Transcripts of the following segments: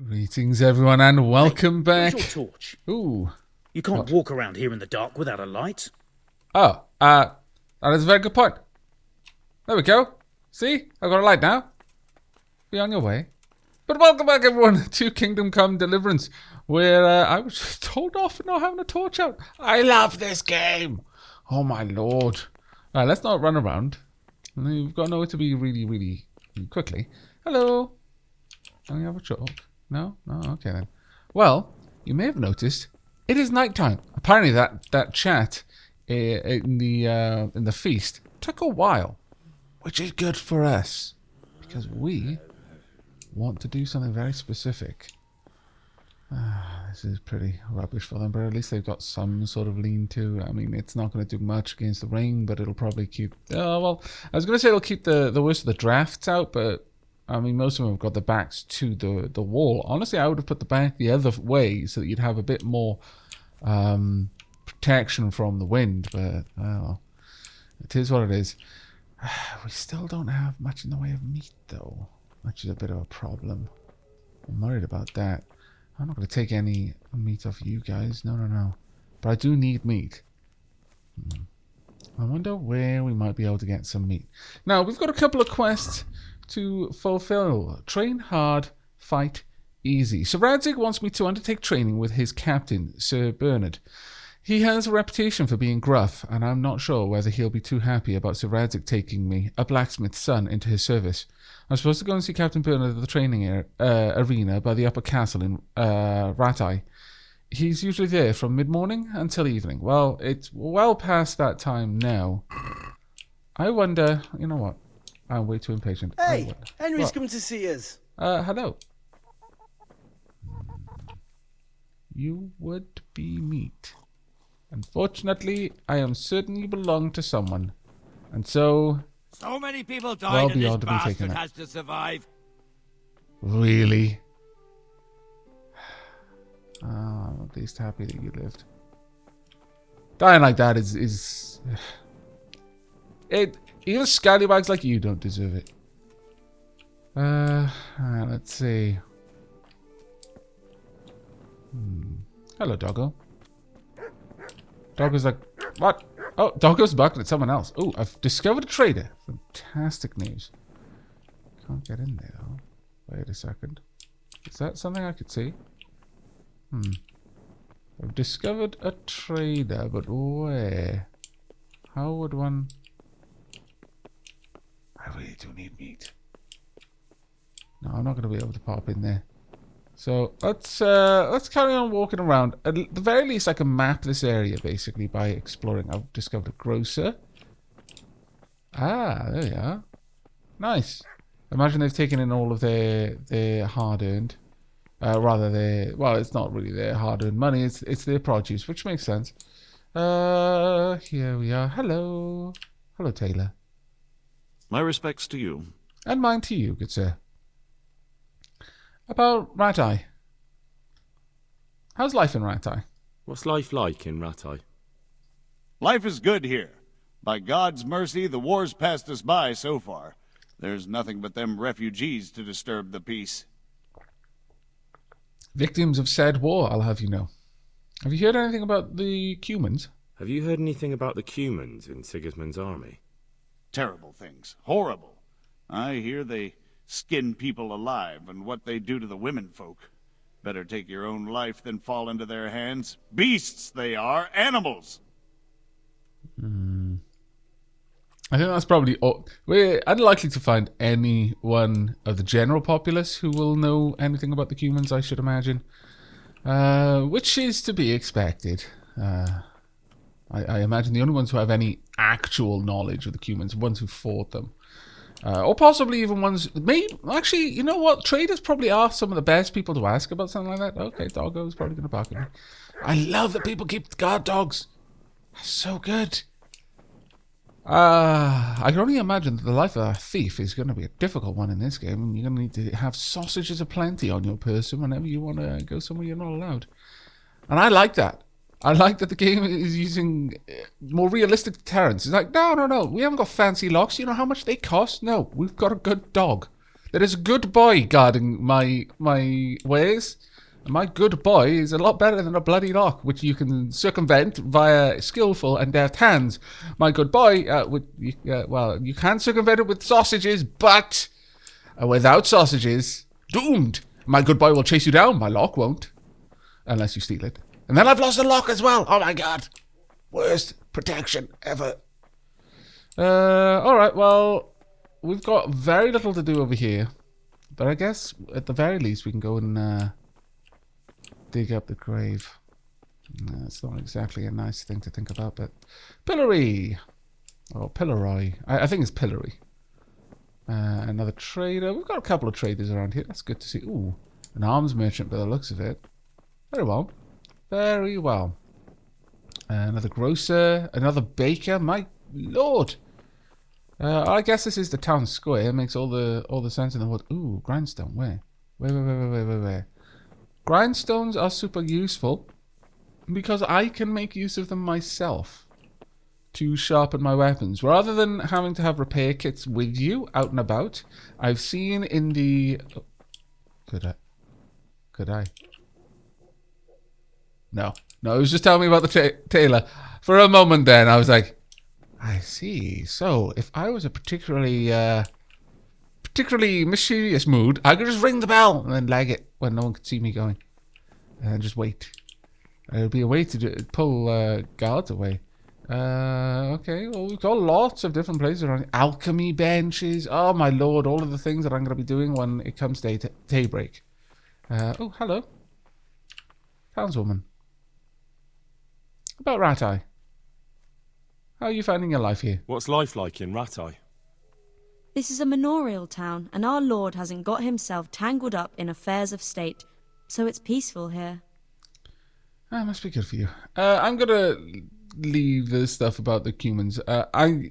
Greetings, everyone, and welcome back. Where's your torch? Ooh. You can't walk around here in the dark without a light. Oh, that is a very good point. There we go. See? I've got a light now. Be on your way. But welcome back, everyone, to Kingdom Come Deliverance, where I was told off for not having a torch out. I love this game. Oh, my lord. Let's not run around. We've got nowhere to be really quickly. Hello. Can we have a talk? No? No? Okay, then. Well, you may have noticed, it is nighttime. Apparently that chat in the feast took a while, which is good for us, because we want to do something very specific. This is pretty rubbish for them, but at least they've got some sort of lean-to. I mean, it's not going to do much against the rain, but it'll probably keep... well, I was going to say it'll keep the worst of the drafts out, but... I mean, most of them have got the backs to the wall. Honestly, I would have put the back the other way so that you'd have a bit more protection from the wind. But, well, it is what it is. We still don't have much in the way of meat, though, which is a bit of a problem. I'm worried about that. I'm not going to take any meat off you guys. No. But I do need meat. I wonder where we might be able to get some meat. Now, we've got a couple of quests to fulfill. Train hard, fight easy. Sir Ratay wants me to undertake training with his captain, Sir Bernard. He has a reputation for being gruff, and I'm not sure whether he'll be too happy about Sir Ratay taking me, a blacksmith's son, into his service. I'm supposed to go and see Captain Bernard at the training arena by the upper castle in Ratay. He's usually there from mid-morning until evening. Well, it's well past that time now. I wonder, you know what? I'm way too impatient. Hey, Henry's come to see us. Hello. You would be meat. Unfortunately, I am certain you belong to someone. And so... So many people died and this bastard has to survive. Really? I'm at least happy that you lived. Dying like that is... Even scallywags like you don't deserve it. Let's see. Hello, doggo. Doggo's like, what? Oh, Doggo's barking at someone else. Oh, I've discovered a trader. Fantastic news. Can't get in there, though. Wait a second. Is that something I could see? I've discovered a trader, but where? How would one... I really do need meat. No, I'm not going to be able to pop in there. So let's carry on walking around. At the very least, I can map this area basically by exploring. I've discovered a grocer. Ah, there we are. Nice. Imagine they've taken in all of their hard-earned, rather their, well, it's not really their hard-earned money. It's their produce, which makes sense. Here we are. Hello, Taylor. My respects to you. And mine to you, good sir. About Ratay. How's life in Ratay? What's life like in Ratay? Life is good here. By God's mercy, the war's passed us by so far. There's nothing but them refugees to disturb the peace. Victims of said war, I'll have you know. Have you heard anything about the Cumans? Have you heard anything about the Cumans in Sigismund's army? Terrible things. Horrible. I hear they skin people alive, and what they do to the women folk. Better take your own life than fall into their hands. Beasts they are. Animals. I think that's probably all. We're unlikely to find anyone of the general populace who will know anything about the Cumans, I should imagine. Which is to be expected. I imagine the only ones who have any actual knowledge of the Cumans are ones who fought them. Or possibly even ones... Actually, you know what? Traders probably are some of the best people to ask about something like that. Okay, Doggo's probably going to bark at me. I love that people keep guard dogs. So good. I can only imagine that the life of a thief is going to be a difficult one in this game. And you're going to need to have sausages aplenty on your person whenever you want to go somewhere you're not allowed. And I like that. I like that the game is using more realistic deterrence. It's like, no. We haven't got fancy locks. You know how much they cost? No, we've got a good dog. There is a good boy guarding my ways. And my good boy is a lot better than a bloody lock, which you can circumvent via skillful and deft hands. My good boy, you can circumvent it with sausages, but without sausages, doomed. My good boy will chase you down. My lock won't, unless you steal it. And then I've lost the lock as well. Oh my god, worst protection ever. All right, well, we've got very little to do over here, but I guess at the very least we can go and dig up the grave. It's not exactly a nice thing to think about, but pillory or pillory. I think it's pillory. Another trader. We've got a couple of traders around here. That's good to see. Ooh, an arms merchant by the looks of it. Very well. Very well. Another grocer. Another baker. My lord. I guess this is the town square. It makes all the sense in the world. Ooh, grindstone. Where? Where? Grindstones are super useful because I can make use of them myself to sharpen my weapons. Rather than having to have repair kits with you out and about, I've seen in the... Oh, could I? No, it was just telling me about the tailor. For a moment then, I was like, I see. So, if I was a particularly mischievous mood, I could just ring the bell and then lag it when no one could see me going. And just wait. It'll be a way to pull guards away. Okay, well, we've got lots of different places around. Alchemy benches. Oh, my lord. All of the things that I'm going to be doing when it comes to daybreak. Oh, hello. Townswoman. About Ratay. How are you finding your life here? What's life like in Ratay? This is a manorial town, and our lord hasn't got himself tangled up in affairs of state, so it's peaceful here. That must be good for you. I'm gonna leave this stuff about the humans. There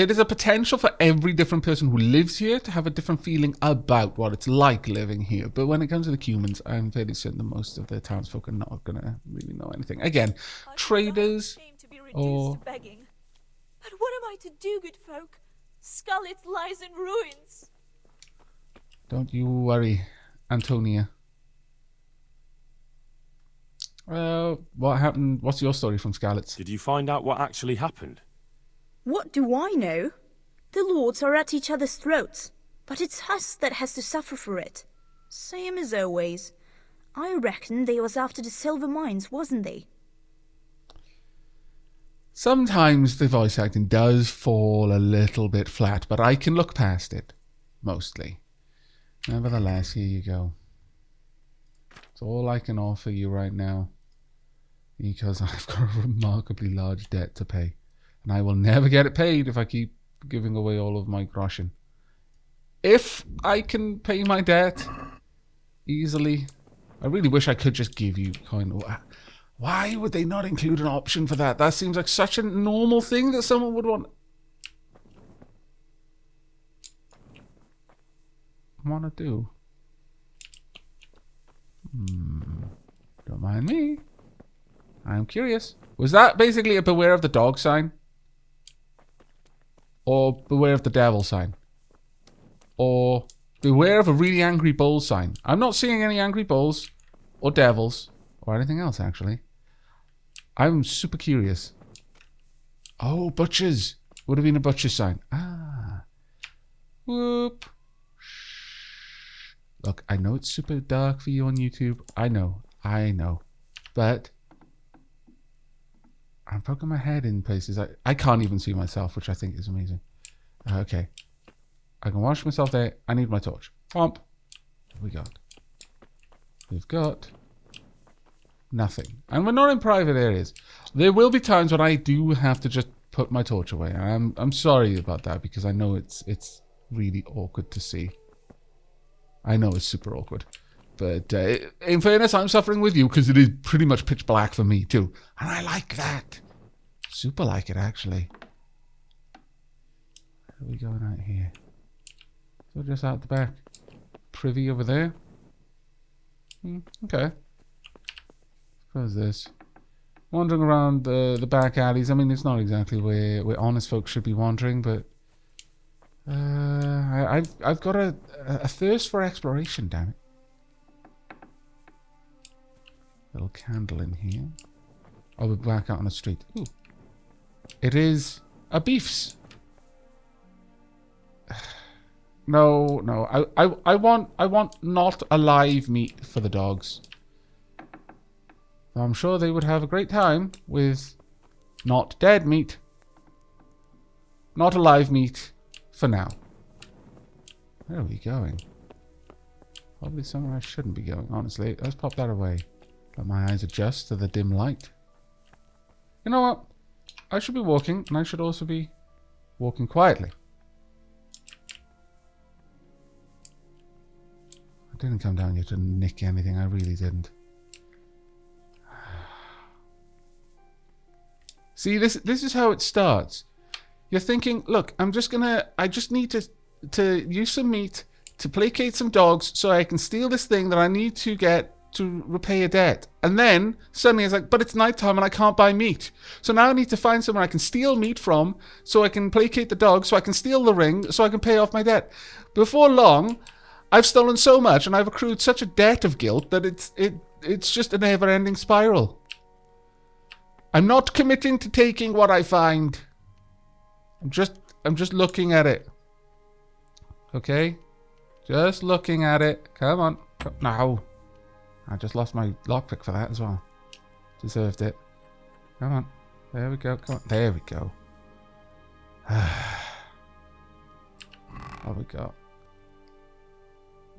is a potential for every different person who lives here to have a different feeling about what it's like living here. But when it comes to the humans, I'm fairly certain that most of the townsfolk are not gonna really know anything. Again, traders or... begging. But what am I to do, good folk? Scarlet lies in ruins. Don't you worry, Antonia. What happened? What's your story from Scarlet's? Did you find out what actually happened? What do I know? The lords are at each other's throats, but it's us that has to suffer for it. Same as always. I reckon they was after the silver mines, wasn't they? Sometimes the voice acting does fall a little bit flat, but I can look past it, mostly. Nevertheless, here you go. It's all I can offer you right now, because I've got a remarkably large debt to pay. And I will never get it paid if I keep giving away all of my groschen. If I can pay my debt easily, I really wish I could just give you coin. Why would they not include an option for that? That seems like such a normal thing that someone would want to do. Don't mind me. I'm curious. Was that basically a beware of the dog sign? Or beware of the devil sign? Or beware of a really angry bull sign? I'm not seeing any angry bulls or devils or anything else, actually. I'm super curious. Oh, butchers. Would have been a butcher sign. Ah. Whoop. Look, I know it's super dark for you on YouTube. I know. But I'm poking my head in places I can't even see myself, which I think is amazing. Okay. I can wash myself there. I need my torch. Whomp. What have we've got nothing. And we're not in private areas. There will be times when I do have to just put my torch away. I'm sorry about that, because I know it's really awkward to see. I know it's super awkward. But in fairness, I'm suffering with you, because it is pretty much pitch black for me too. And I like that. Super like it, actually. Where are we going out here? So just out the back. Privy over there. Okay. Where's this? Wandering around the back alleys. I mean, it's not exactly where honest folks should be wandering, but I've got a thirst for exploration, damn it. Little candle in here. Oh, we're back out on the street. Ooh. It is a beef's. No. I want not alive meat for the dogs. I'm sure they would have a great time with not dead meat. Not alive meat for now. Where are we going? Probably somewhere I shouldn't be going, honestly. Let's pop that away. Let my eyes adjust to the dim light. You know what? I should be walking, and I should also be walking quietly. I didn't come down here to nick anything. I really didn't. See, this is how it starts. You're thinking, look, I just need to use some meat to placate some dogs so I can steal this thing that I need to get to repay a debt. And then suddenly it's like, but it's nighttime and I can't buy meat. So now I need to find somewhere I can steal meat from so I can placate the dogs, so I can steal the ring, so I can pay off my debt. Before long, I've stolen so much and I've accrued such a debt of guilt that it's just a never-ending spiral. I'm not committing to taking what I find. I'm just looking at it. Okay? Just looking at it. Come on. No. I just lost my lockpick for that as well. Deserved it. Come on. There we go. Come on. There we go. What have we got?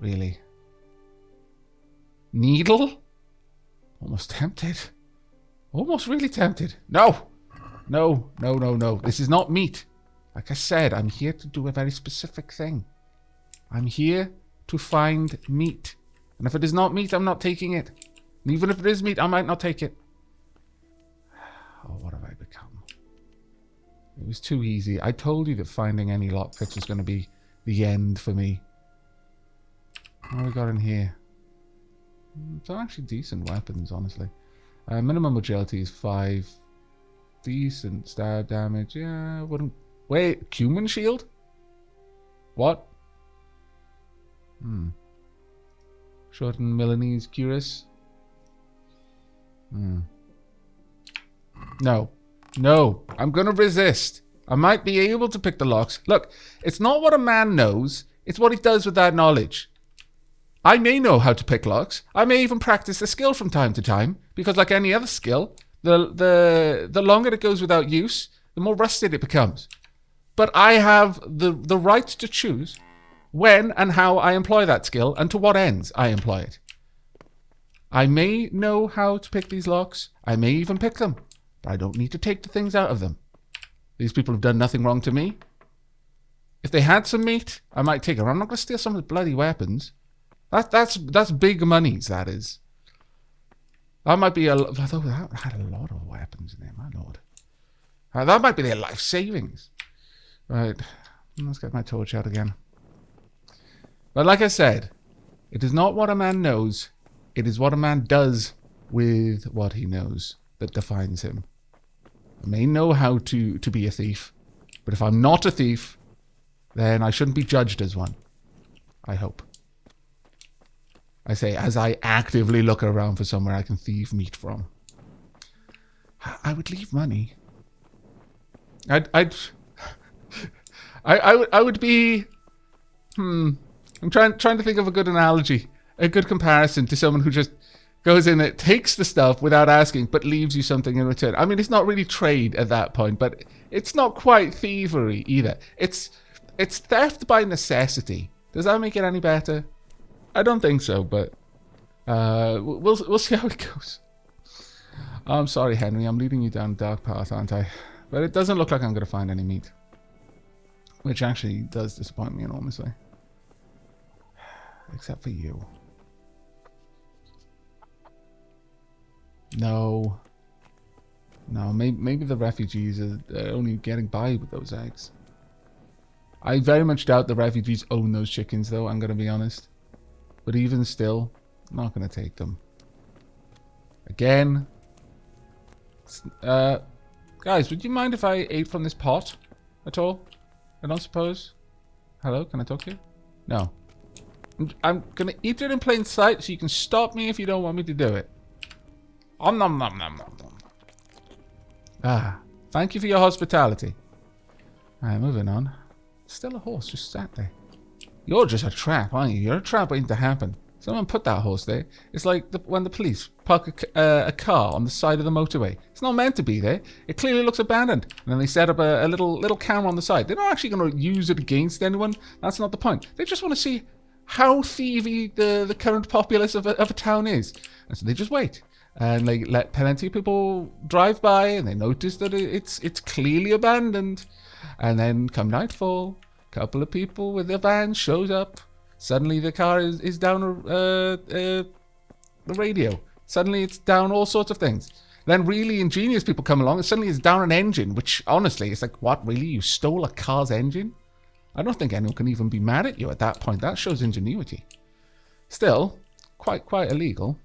Really? Needle? Almost tempted. Almost really tempted. No! No. This is not meat. Like I said, I'm here to do a very specific thing. I'm here to find meat. And if it is not meat, I'm not taking it. And even if it is meat, I might not take it. Oh, what have I become? It was too easy. I told you that finding any lockpicks was going to be the end for me. What have we got in here? It's actually decent weapons, honestly. Minimum agility is 5. Decent stab damage. Yeah, wouldn't... Wait, cumin shield? What? Shorten Milanese cuirass? No. I'm gonna resist. I might be able to pick the locks. Look, it's not what a man knows, it's what he does with that knowledge. I may know how to pick locks. I may even practice the skill from time to time, because like any other skill, the longer it goes without use, the more rusted it becomes. But I have the right to choose when and how I employ that skill and to what ends I employ it. I may know how to pick these locks. I may even pick them, but I don't need to take the things out of them. These people have done nothing wrong to me. If they had some meat, I might take it. I'm not going to steal some of the bloody weapons. That's big monies, that is. That might be although that had a lot of weapons in there, my lord. That might be their life savings. Right, let's get my torch out again. But like I said, it is not what a man knows, it is what a man does with what he knows that defines him. I may know how to be a thief, but if I'm not a thief, then I shouldn't be judged as one. I hope. I say, as I actively look around for somewhere I can thieve meat from. I would leave money. I would be... I'm trying to think of a good analogy. A good comparison to someone who just goes in and takes the stuff without asking, but leaves you something in return. I mean, it's not really trade at that point, but it's not quite thievery either. It's theft by necessity. Does that make it any better? I don't think so, but we'll see how it goes. I'm sorry, Henry. I'm leading you down a dark path, aren't I? But it doesn't look like I'm going to find any meat. Which actually does disappoint me enormously. Except for you. No. Maybe the refugees are only getting by with those eggs. I very much doubt the refugees own those chickens, though, I'm going to be honest. But even still, I'm not going to take them. Again. Guys, would you mind if I ate from this pot at all? I don't suppose. Hello, can I talk to you? No. I'm gonna eat it in plain sight, so you can stop me if you don't want me to do it. Nom nom nom nom nom. Ah, thank you for your hospitality. Alright, moving on. Still a horse just sat there. You're just a trap, aren't you? You're a trap waiting to happen. Someone put that horse there. It's like when the police park a car on the side of the motorway. It's not meant to be there. It clearly looks abandoned. And then they set up a little camera on the side. They're not actually going to use it against anyone. That's not the point. They just want to see how thievy the current populace of a town is. And so they just wait. And they let plenty of people drive by, and they notice that it's clearly abandoned. And then come nightfall, a couple of people with their van shows up. Suddenly the car is down the radio. Suddenly it's down all sorts of things. Then really ingenious people come along and suddenly it's down an engine, which honestly, it's like, what, really? You stole a car's engine? I don't think anyone can even be mad at you at that point. That shows ingenuity. Still, quite illegal.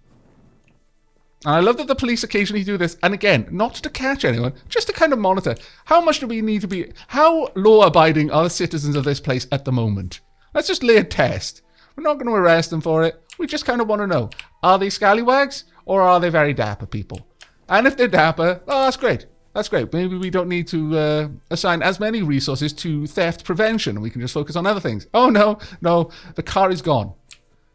And I love that the police occasionally do this. And again, not to catch anyone, just to kind of monitor. How much do we need to be... How law-abiding are the citizens of this place at the moment? Let's just lay a test. We're not going to arrest them for it. We just kind of want to know. Are they scallywags or are they very dapper people? And if they're dapper, oh, that's great. That's great. Maybe we don't need to assign as many resources to theft prevention. We can just focus on other things. Oh, no. The car is gone.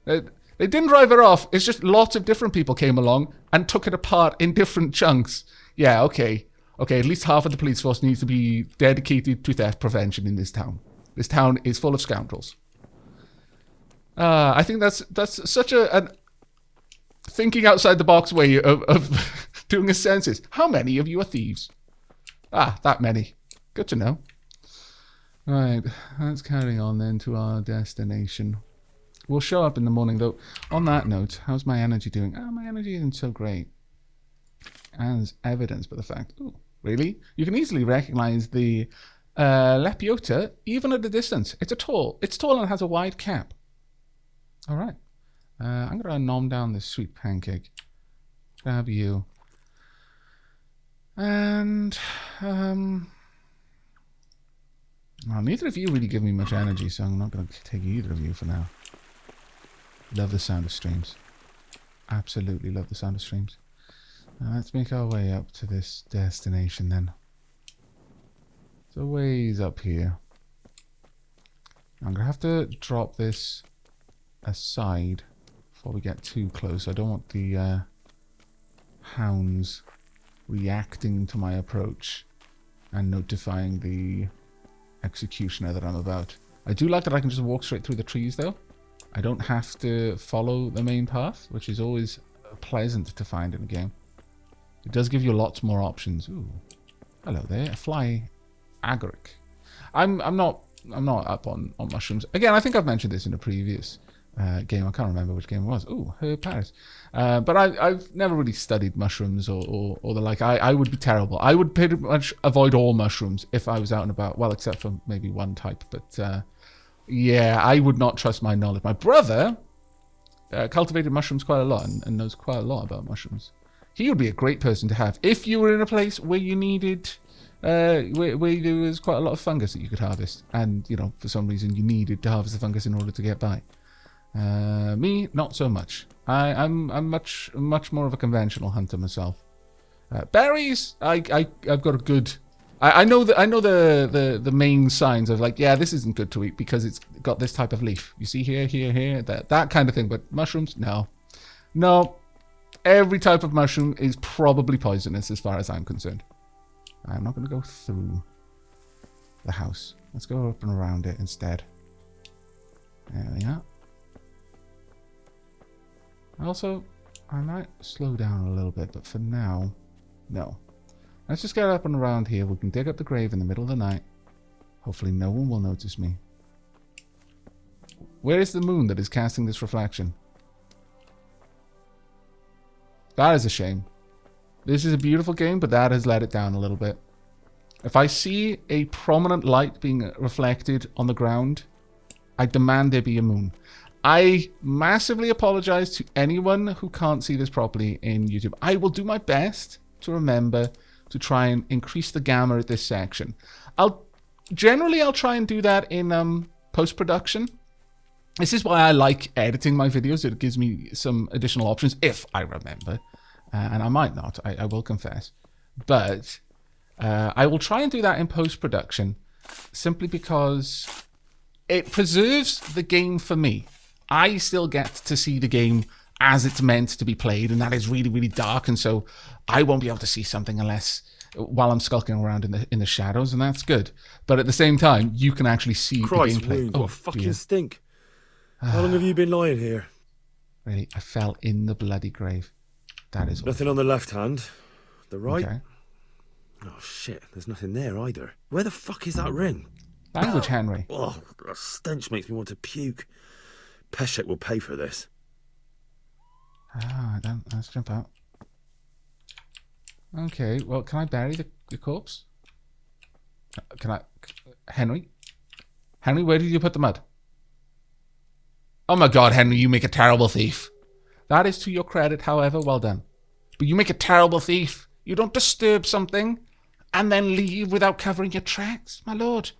They didn't drive it off. It's just lots of different people came along and took it apart in different chunks. Yeah, okay. Okay, at least half of the police force needs to be dedicated to theft prevention in this town. This town is full of scoundrels. I think that's such a thinking outside the box way of doing a census. How many of you are thieves? Ah, that many. Good to know. Right, let's carry on then to our destination. We'll show up in the morning though. On that note, how's my energy doing? Ah, my energy isn't so great. As evidenced by the fact, ooh, really? You can easily recognize the Lepiota even at a distance. It's tall and has a wide cap. All right. I'm going to nom down this sweet pancake. Grab you. And, well, neither of you really give me much energy, so I'm not going to take either of you for now. Love the sound of streams. Absolutely love the sound of streams. Now let's make our way up to this destination then. So ways up here. I'm going to have to drop this aside before we get too close. I don't want the hounds reacting to my approach and notifying the executioner that I'm about. I do like that I can just walk straight through the trees though. I don't have to follow the main path, which is always pleasant to find in a game. It does give you lots more options. Ooh, hello there, a fly agaric. I'm not up on mushrooms. Again, I think I've mentioned this in a previous game. I can't remember which game it was. Ooh, Paris. But I've never really studied mushrooms or the like. I would be terrible. I would pretty much avoid all mushrooms if I was out and about. Well, except for maybe one type. But yeah, I would not trust my knowledge. My brother cultivated mushrooms quite a lot and knows quite a lot about mushrooms. He would be a great person to have if you were in a place where you needed... where there was quite a lot of fungus that you could harvest. And, you know, for some reason you needed to harvest the fungus in order to get by. Me, not so much. I'm much more of a conventional hunter myself. Berries, I've got a good... I know the main signs of like, yeah, this isn't good to eat because it's got this type of leaf. You see here, that kind of thing. But mushrooms, no. Every type of mushroom is probably poisonous as far as I'm concerned. I'm not going to go through the house. Let's go up and around it instead. There we are. Also, I might slow down a little bit, but for now, no. Let's just get up and around here. We can dig up the grave in the middle of the night. Hopefully no one will notice me. Where is the moon that is casting this reflection? That is a shame. This is a beautiful game, but that has let it down a little bit. If I see a prominent light being reflected on the ground, I demand there be a moon. I massively apologize to anyone who can't see this properly in YouTube. I will do my best to remember to try and increase the gamma at this section. I'll try and do that in post-production. This is why I like editing my videos. It gives me some additional options, if I remember. And I might not, I will confess. But I will try and do that in post-production, simply because it preserves the game for me. I still get to see the game as it's meant to be played, and that is really, really dark, and so I won't be able to see something unless while I'm skulking around in the shadows, and that's good. But at the same time, you can actually see Christ, the gameplay. Wound, what a fucking stink. How long have you been lying here? Really, I fell in the bloody grave. That is nothing on the left hand. The right? Okay. Oh shit, there's nothing there either. Where the fuck is that ring? Language, Henry. Oh, the stench makes me want to puke. Peshek will pay for this. Ah, let's jump out. Okay, well, can I bury the corpse? Can I... Henry? Henry, where did you put the mud? Oh my god, Henry, you make a terrible thief. That is to your credit, however, well done. But you make a terrible thief. You don't disturb something and then leave without covering your tracks, my lord.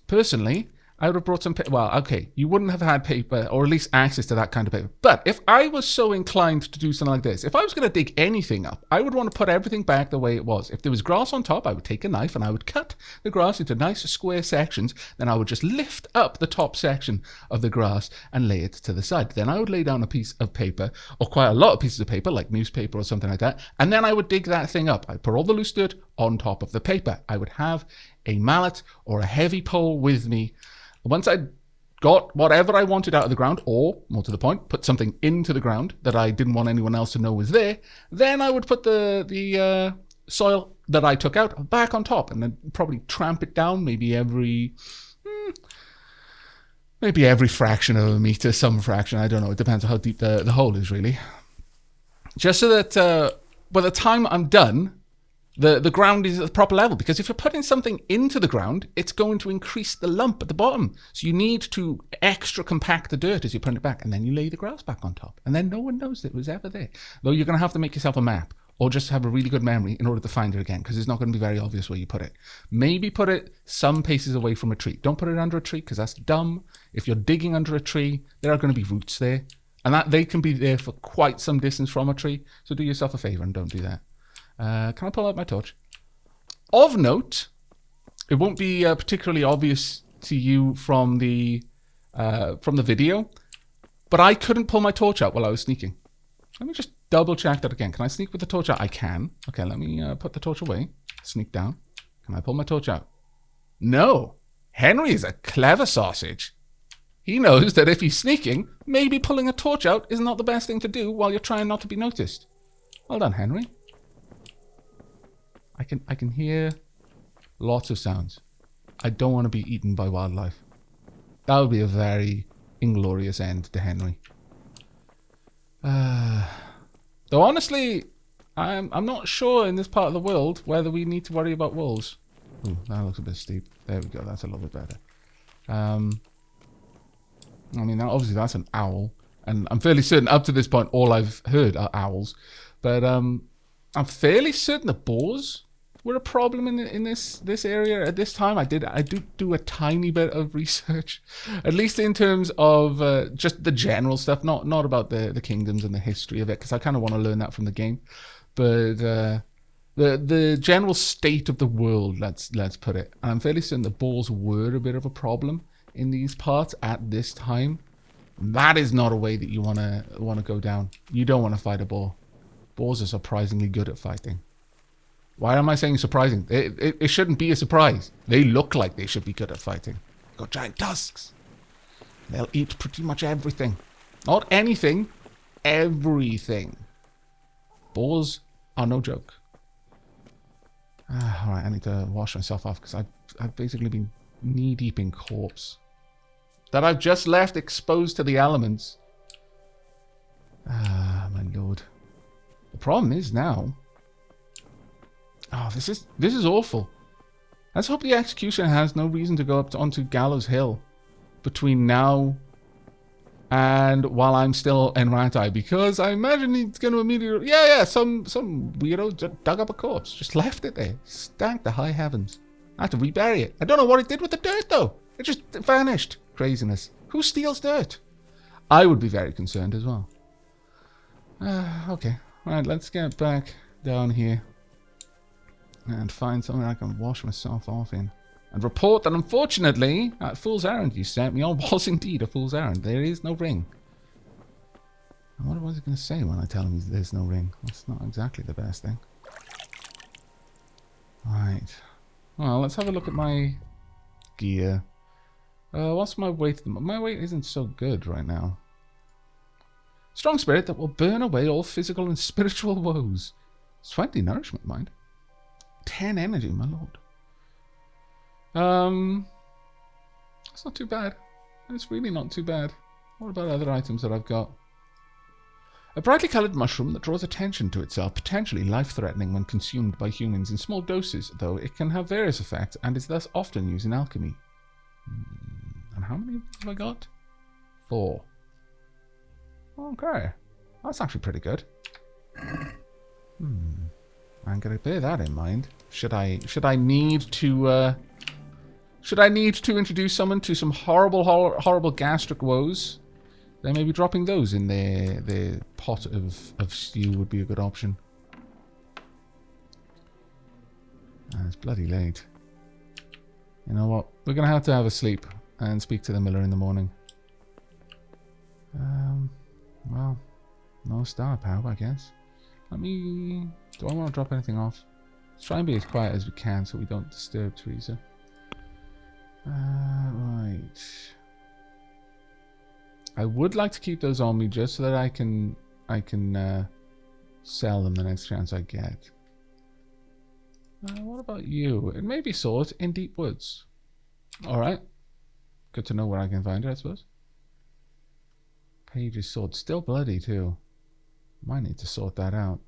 Personally, I would have brought some paper. Well, okay, you wouldn't have had paper, or at least access to that kind of paper. But if I was so inclined to do something like this, if I was going to dig anything up, I would want to put everything back the way it was. If there was grass on top, I would take a knife and I would cut the grass into nice square sections. Then I would just lift up the top section of the grass and lay it to the side. Then I would lay down a piece of paper, or quite a lot of pieces of paper, like newspaper or something like that. And then I would dig that thing up. I'd put all the loose dirt on top of the paper. I would have a mallet or a heavy pole with me. Once I got whatever I wanted out of the ground, or, more to the point, put something into the ground that I didn't want anyone else to know was there, then I would put the soil that I took out back on top, and then probably tramp it down maybe every fraction of a meter, some fraction, I don't know. It depends on how deep the hole is, really. Just so that by the time I'm done, the ground is at the proper level, because if you're putting something into the ground, it's going to increase the lump at the bottom. So you need to extra compact the dirt as you put it back, and then you lay the grass back on top, and then no one knows that it was ever there. Though you're going to have to make yourself a map, or just have a really good memory in order to find it again, because it's not going to be very obvious where you put it. Maybe put it some paces away from a tree. Don't put it under a tree, because that's dumb. If you're digging under a tree, there are going to be roots there, and that they can be there for quite some distance from a tree. So do yourself a favor and don't do that. Can I pull out my torch? Of note, it won't be particularly obvious to you from the video, but I couldn't pull my torch out while I was sneaking. Let me just double check that again. Can I sneak with the torch out? I can. Okay, let me put the torch away. Sneak down. Can I pull my torch out? No. Henry is a clever sausage. He knows that if he's sneaking, maybe pulling a torch out is not the best thing to do while you're trying not to be noticed. Well done, Henry. I can hear lots of sounds. I don't want to be eaten by wildlife. That would be a very inglorious end to Henry. Though honestly, I'm not sure in this part of the world whether we need to worry about wolves. Ooh, that looks a bit steep. There we go. That's a little bit better. I mean, obviously that's an owl, and I'm fairly certain up to this point all I've heard are owls. But I'm fairly certain the boars were a problem in this area at this time. I do a tiny bit of research, at least in terms of just the general stuff, not about the kingdoms and the history of it, because I kind of want to learn that from the game. But the general state of the world, let's put it. And I'm fairly certain the boars were a bit of a problem in these parts at this time. That is not a way that you want to go down. You don't want to fight a boar. Boars are surprisingly good at fighting. Why am I saying surprising? It shouldn't be a surprise. They look like they should be good at fighting. They've got giant tusks. They'll eat pretty much everything. Not anything, everything. Boars are no joke. Alright, I need to wash myself off because I've basically been knee-deep in corpse that I've just left exposed to the elements. My lord. The problem is now... Oh, this is awful. Let's hope the executioner has no reason to go up onto Gallows Hill between now and while I'm still in Ratay, because I imagine he's going to immediately... Yeah, some weirdo just dug up a corpse. Just left it there. Stank the high heavens. I have to rebury it. I don't know what it did with the dirt, though. It just vanished. Craziness. Who steals dirt? I would be very concerned as well. Okay. Right, let's get back down here. And find somewhere I can wash myself off in. And report that unfortunately, that fool's errand you sent me on was indeed a fool's errand. There is no ring. And what was he going to say when I tell him there's no ring? That's not exactly the best thing. Right. Well, let's have a look at my gear. What's my weight? My weight isn't so good right now. Strong spirit that will burn away all physical and spiritual woes. 20 nourishment, mind. 10 energy, my lord. That's not too bad. It's really not too bad. What about other items that I've got? A brightly coloured mushroom that draws attention to itself, potentially life-threatening when consumed by humans in small doses, though it can have various effects and is thus often used in alchemy. And how many have I got? 4. Okay. That's actually pretty good. I'm gonna bear that in mind. Should I need to introduce someone to some horrible gastric woes? Then maybe dropping those in their pot of stew would be a good option. It's bloody late. You know what? We're gonna have to have a sleep and speak to the miller in the morning. Well, no star power, I guess. Do I want to drop anything off? Let's try and be as quiet as we can so we don't disturb Teresa. Right. I would like to keep those on me just so that I can sell them the next chance I get. What about you? It may be sought in deep woods. Alright. Good to know where I can find it, I suppose. Page's sword. Still bloody, too. Might need to sort that out.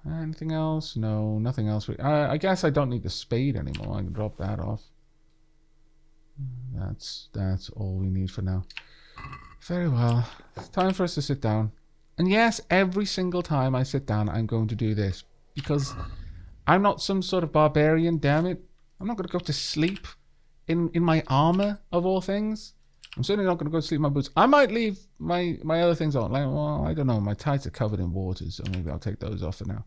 Anything else? No, nothing else. I guess I don't need the spade anymore. I can drop that off. That's all we need for now. Very well. It's time for us to sit down. And yes, every single time I sit down, I'm going to do this. Because I'm not some sort of barbarian, damn it. I'm not going to go to sleep in my armor, of all things. I'm certainly not going to go to sleep in my boots. I might leave my other things on. Like, well, I don't know. My tights are covered in waters, so maybe I'll take those off for now.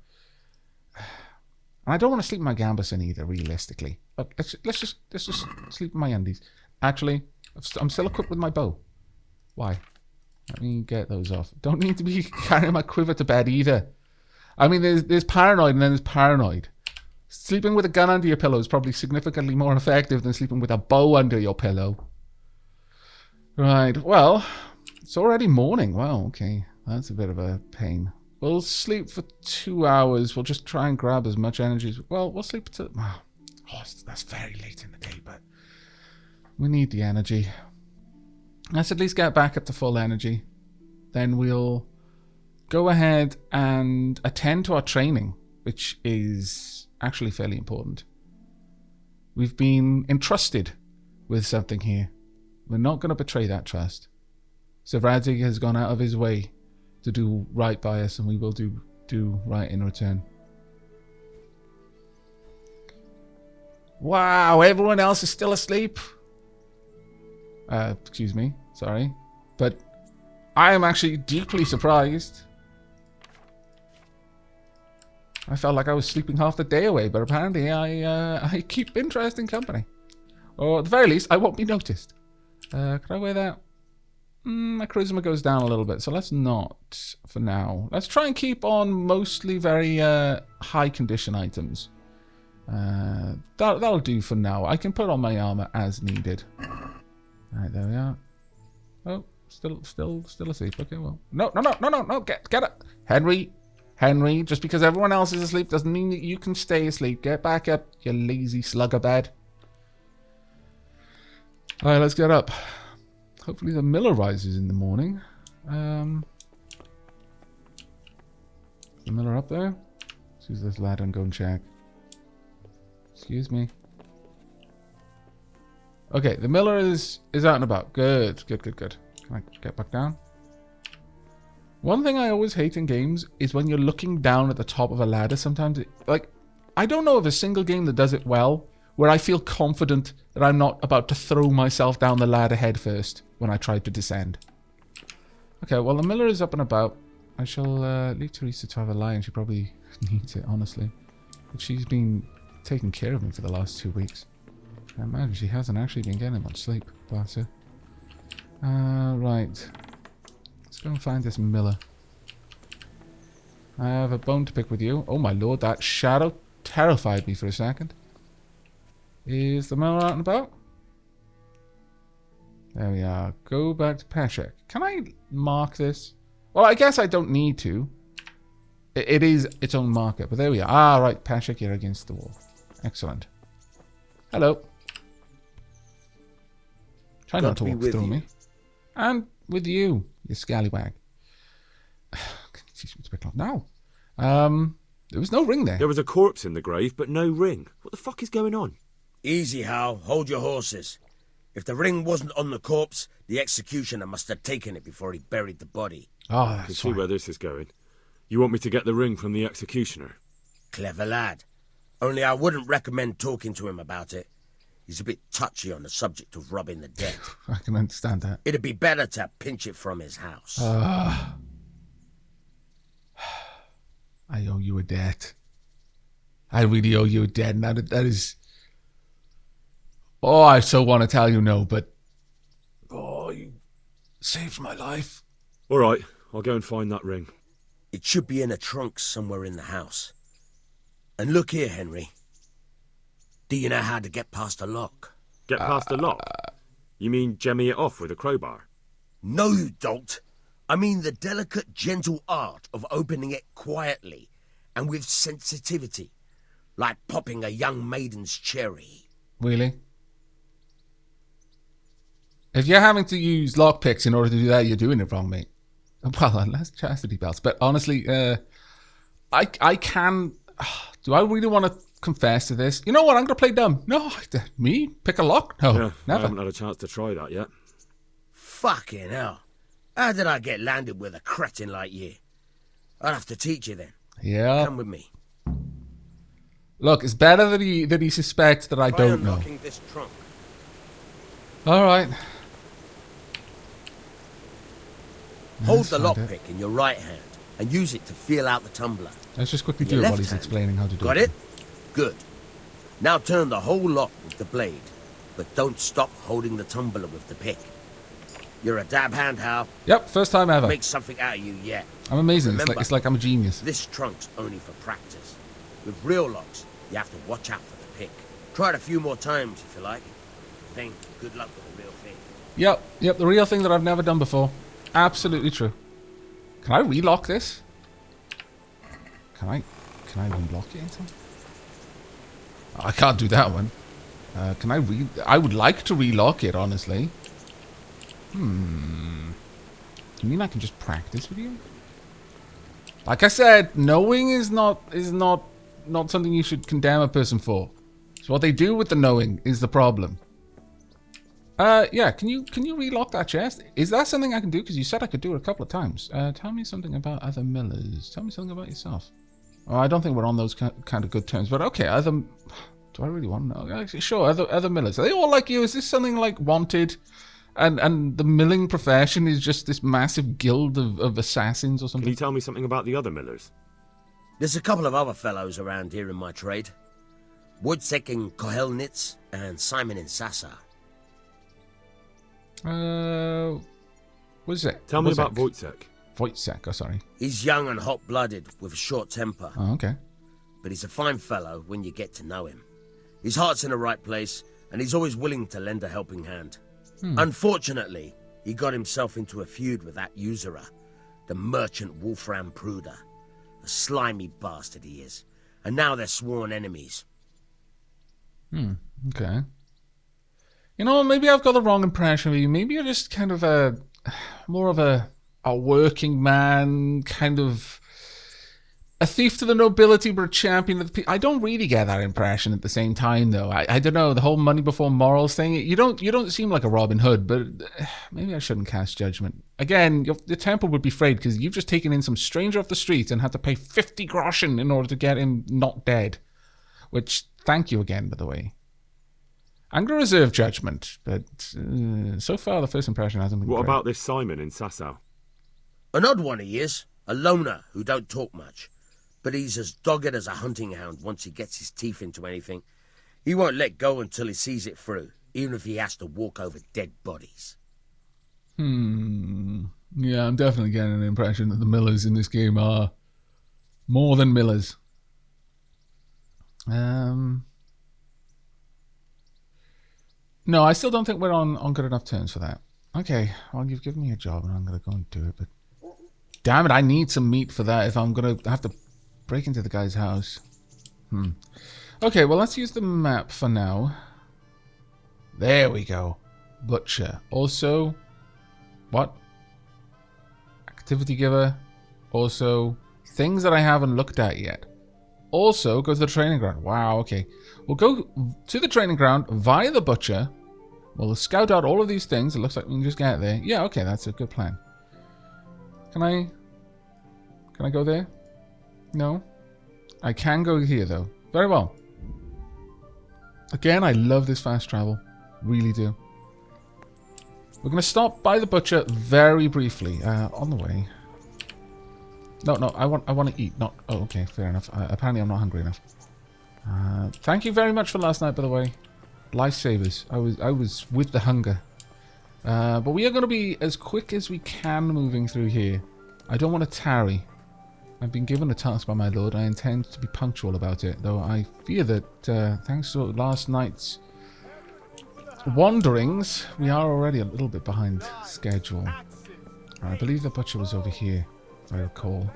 And I don't want to sleep in my gambeson either, realistically. But let's just sleep in my undies. Actually, I'm still equipped with my bow. Why? Let me get those off. Don't need to be carrying my quiver to bed either. I mean, there's paranoid and then there's paranoid. Sleeping with a gun under your pillow is probably significantly more effective than sleeping with a bow under your pillow. Right, well, it's already morning. Wow, okay. That's a bit of a pain. We'll sleep for 2 hours. We'll just try and grab as much energy as... Well, we'll sleep till... Oh, that's very late in the day, but... We need the energy. Let's at least get back up to full energy. Then we'll go ahead and attend to our training, which is actually fairly important. We've been entrusted with something here. We're not going to betray that trust. So Ratay has gone out of his way to do right by us, and we will do right in return. Wow, everyone else is still asleep. Excuse me, sorry. But I am actually deeply surprised. I felt like I was sleeping half the day away, but apparently I keep interesting company. Or at the very least, I won't be noticed. Can I wear that? My charisma goes down a little bit, so let's not for now. Let's try and keep on mostly very high condition items. That'll do for now. I can put on my armor as needed. Alright, there we are. Oh, still asleep. Okay, well. No, get it. Henry, just because everyone else is asleep doesn't mean that you can stay asleep. Get back up, you lazy slug of bed. Alright, let's get up. Hopefully the miller rises in the morning. Is the miller up there? Let's use this ladder and go and check. Excuse me. Okay, the miller is out and about. Good. Can I get back down? One thing I always hate in games is when you're looking down at the top of a ladder sometimes. I don't know of a single game that does it well, where I feel confident that I'm not about to throw myself down the ladder head first when I try to descend. Okay, well, the miller is up and about. I shall leave Teresa to have a lie, and she probably needs it, honestly. But she's been taking care of him for the last 2 weeks. I imagine she hasn't actually been getting much sleep, bless her. Right. Let's go and find this miller. I have a bone to pick with you. Oh my lord, that shadow terrified me for a second. Is the miller out and about? There we are. Go back to Peshek. Can I mark this? Well, I guess I don't need to. It is its own marker, but there we are. Ah, right, Peshek, you're against the wall. Excellent. Hello. Try not to walk through me. And with you, you scallywag. It's a bit long now. There was no ring there. There was a corpse in the grave, but no ring. What the fuck is going on? Easy, Hal. Hold your horses. If the ring wasn't on the corpse, the executioner must have taken it before he buried the body. Oh, I can see where this is going. You want me to get the ring from the executioner? Clever lad. Only I wouldn't recommend talking to him about it. He's a bit touchy on the subject of robbing the dead. I can understand that. It'd be better to pinch it from his house. I owe you a debt. I really owe you a debt, and that is... Oh, I so want to tell you no, but... Oh, you saved my life. All right, I'll go and find that ring. It should be in a trunk somewhere in the house. And look here, Henry. Do you know how to get past a lock? Get past the lock? You mean jemmy it off with a crowbar? No, you don't. I mean the delicate, gentle art of opening it quietly and with sensitivity, like popping a young maiden's cherry. Really? If you're having to use lockpicks in order to do that, you're doing it wrong, mate. Well, unless chastity belts. But honestly, I can... Do I really want to confess to this? You know what? I'm going to play dumb. No, me? Pick a lock? No, yeah, never. I haven't had a chance to try that yet. Fucking hell. How did I get landed with a cretin like you? I'll have to teach you then. Yeah. Come with me. Look, it's better that he suspects that I don't know. This trunk. All right. Hold the lockpick in your right hand and use it to feel out the tumbler. Let's just quickly do it while he's explaining how to do it. Got it? Good. Now turn the whole lock with the blade, but don't stop holding the tumbler with the pick. You're a dab hand, Hal. Yep, first time ever. Make something out of you yet. I'm amazing. Remember, it's like I'm a genius. This trunk's only for practice. With real locks, you have to watch out for the pick. Try it a few more times if you like. Then good luck with the real thing. Yep, the real thing that I've never done before. Absolutely true. Can I relock this? Can I relock it into? Oh, I can't do that one. Can I would like to relock it, honestly. You mean I can just practice with you? Like I said, knowing is not something you should condemn a person for. So what they do with the knowing is the problem. Yeah, can you relock that chest? Is that something I can do? Because you said I could do it a couple of times. Tell me something about other millers. Tell me something about yourself. Oh, I don't think we're on those kind of good terms, but okay, do I really want to know? Actually, sure, other millers. Are they all like you? Is this something like wanted? And the milling profession is just this massive guild of assassins or something? Can you tell me something about the other millers? There's a couple of other fellows around here in my trade. Wojciech in Kohelnitz and Simon in Sasa. What is it? Tell me about Wojciech. Wojciech, oh sorry. He's young and hot-blooded with a short temper. Oh, okay. But he's a fine fellow when you get to know him. His heart's in the right place, and he's always willing to lend a helping hand. Unfortunately, he got himself into a feud with that usurer, the merchant Wolfram Pruder. A slimy bastard he is. And now they're sworn enemies. Okay. You know, maybe I've got the wrong impression of you. Maybe you're just kind of more of a working man, kind of a thief to the nobility, but a champion of the people. I don't really get that impression at the same time, though. I don't know, the whole money before morals thing. You don't seem like a Robin Hood, but maybe I shouldn't cast judgment. Again, your temple would be frayed because you've just taken in some stranger off the street and had to pay 50 groschen in order to get him not dead. Which, thank you again, by the way. I'm going to reserve judgment, but so far the first impression hasn't been What great. about this Simon in Sasau? An odd one he is. A loner who don't talk much. But he's as dogged as a hunting hound once he gets his teeth into anything. He won't let go until he sees it through, even if he has to walk over dead bodies. Yeah, I'm definitely getting an impression that the Millers in this game are more than Millers. No, I still don't think we're on good enough terms for that. Okay, well, you've given me a job and I'm going to go and do it, but damn it, I need some meat for that if I'm going to have to break into the guy's house. Okay, well, let's use the map for now. There we go. Butcher. Also, what? Activity giver. Also, things that I haven't looked at yet. Also, go to the training ground. Wow, okay. We'll go to the training ground via the butcher. We'll scout out all of these things. It looks like we can just get there. Yeah, okay, that's a good plan. Can I go there? No? I can go here, though. Very well. Again, I love this fast travel. Really do. We're going to stop by the butcher very briefly. On the way. No, I want to eat. Not. Oh, okay, fair enough. Apparently, I'm not hungry enough. Thank you very much for last night, by the way. Lifesavers. I was with the hunger. But we are going to be as quick as we can moving through here. I don't want to tarry. I've been given a task by my lord. I intend to be punctual about it, though I fear that thanks to last night's wanderings, we are already a little bit behind schedule. I believe the butcher was over here, if I recall.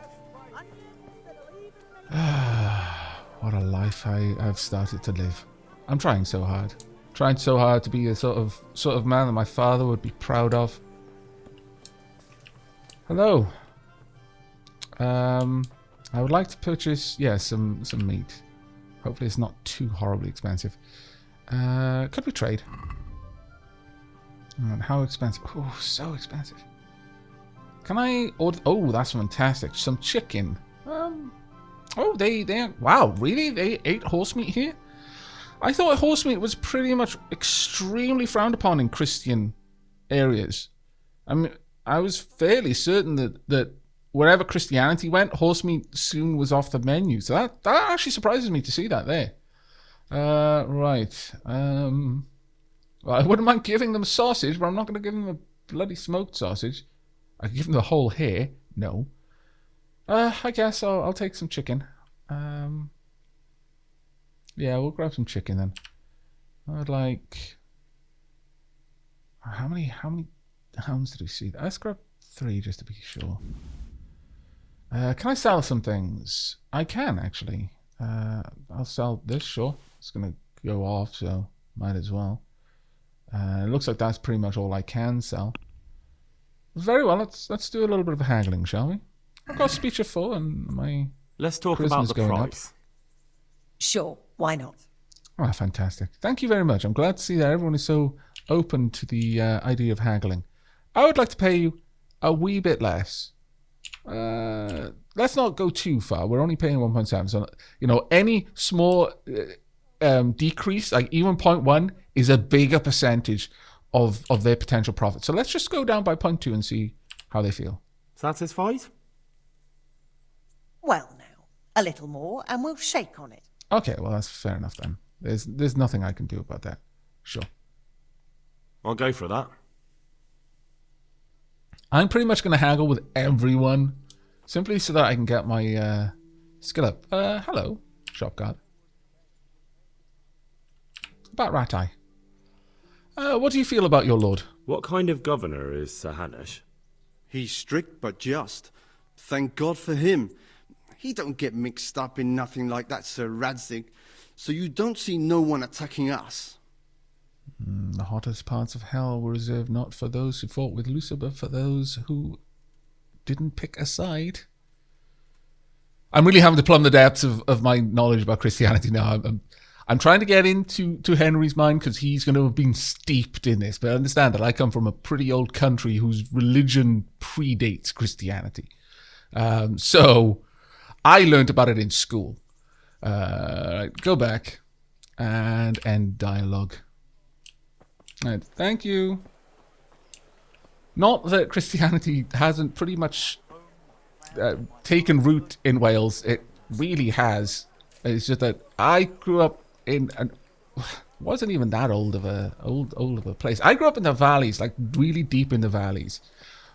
What a life I've started to live. I'm trying so hard. Trying so hard to be the sort of man that my father would be proud of. Hello. I would like to purchase, some meat. Hopefully it's not too horribly expensive. Could we trade? How expensive? Oh, so expensive. Can I order? Oh, that's fantastic. Some chicken. Oh, they wow, really? They ate horse meat here? I thought horse meat was pretty much extremely frowned upon in Christian areas. I mean, I was fairly certain that wherever Christianity went, horse meat soon was off the menu. So that actually surprises me to see that there. Right. Well, I wouldn't mind giving them a sausage, but I'm not going to give them a bloody smoked sausage. I can give them the whole hair. No. I guess I'll take some chicken. Yeah, we'll grab some chicken then. I'd like... How many hounds did we see? Let's grab 3 just to be sure. Can I sell some things? I can, actually. I'll sell this, sure. It's going to go off, so might as well. It looks like that's pretty much all I can sell. Very well, let's do a little bit of haggling, shall we? I've got speech of 4 and my... Let's talk about the price. Sure, why not? Oh, fantastic. Thank you very much. I'm glad to see that everyone is so open to the idea of haggling. I would like to pay you a wee bit less. Let's not go too far. We're only paying 1.7. So, any small decrease, like even 0.1, is a bigger percentage of their potential profit. So let's just go down by 0.2 and see how they feel. Satisfied? Well, now, a little more and we'll shake on it. Okay, well, that's fair enough then. There's nothing I can do about that. Sure. I'll go for that. I'm pretty much going to haggle with everyone, simply so that I can get my skill up. Hello, shop guard. About Ratay. What do you feel about your lord? What kind of governor is Sir Hanush? He's strict but just. Thank God for him. He don't get mixed up in nothing like that, Sir Radzig. So you don't see no one attacking us. The hottest parts of hell were reserved not for those who fought with Lucifer, but for those who didn't pick a side. I'm really having to plumb the depths of my knowledge about Christianity now. I'm trying to get into Henry's mind because he's going to have been steeped in this. But I understand that I come from a pretty old country whose religion predates Christianity. So I learned about it in school. Go back and end dialogue. Right, thank you. Not that Christianity hasn't pretty much taken root in Wales. It really has. It's just that I grew up in an wasn't even that old of a place. I grew up in the valleys, like really deep in the valleys,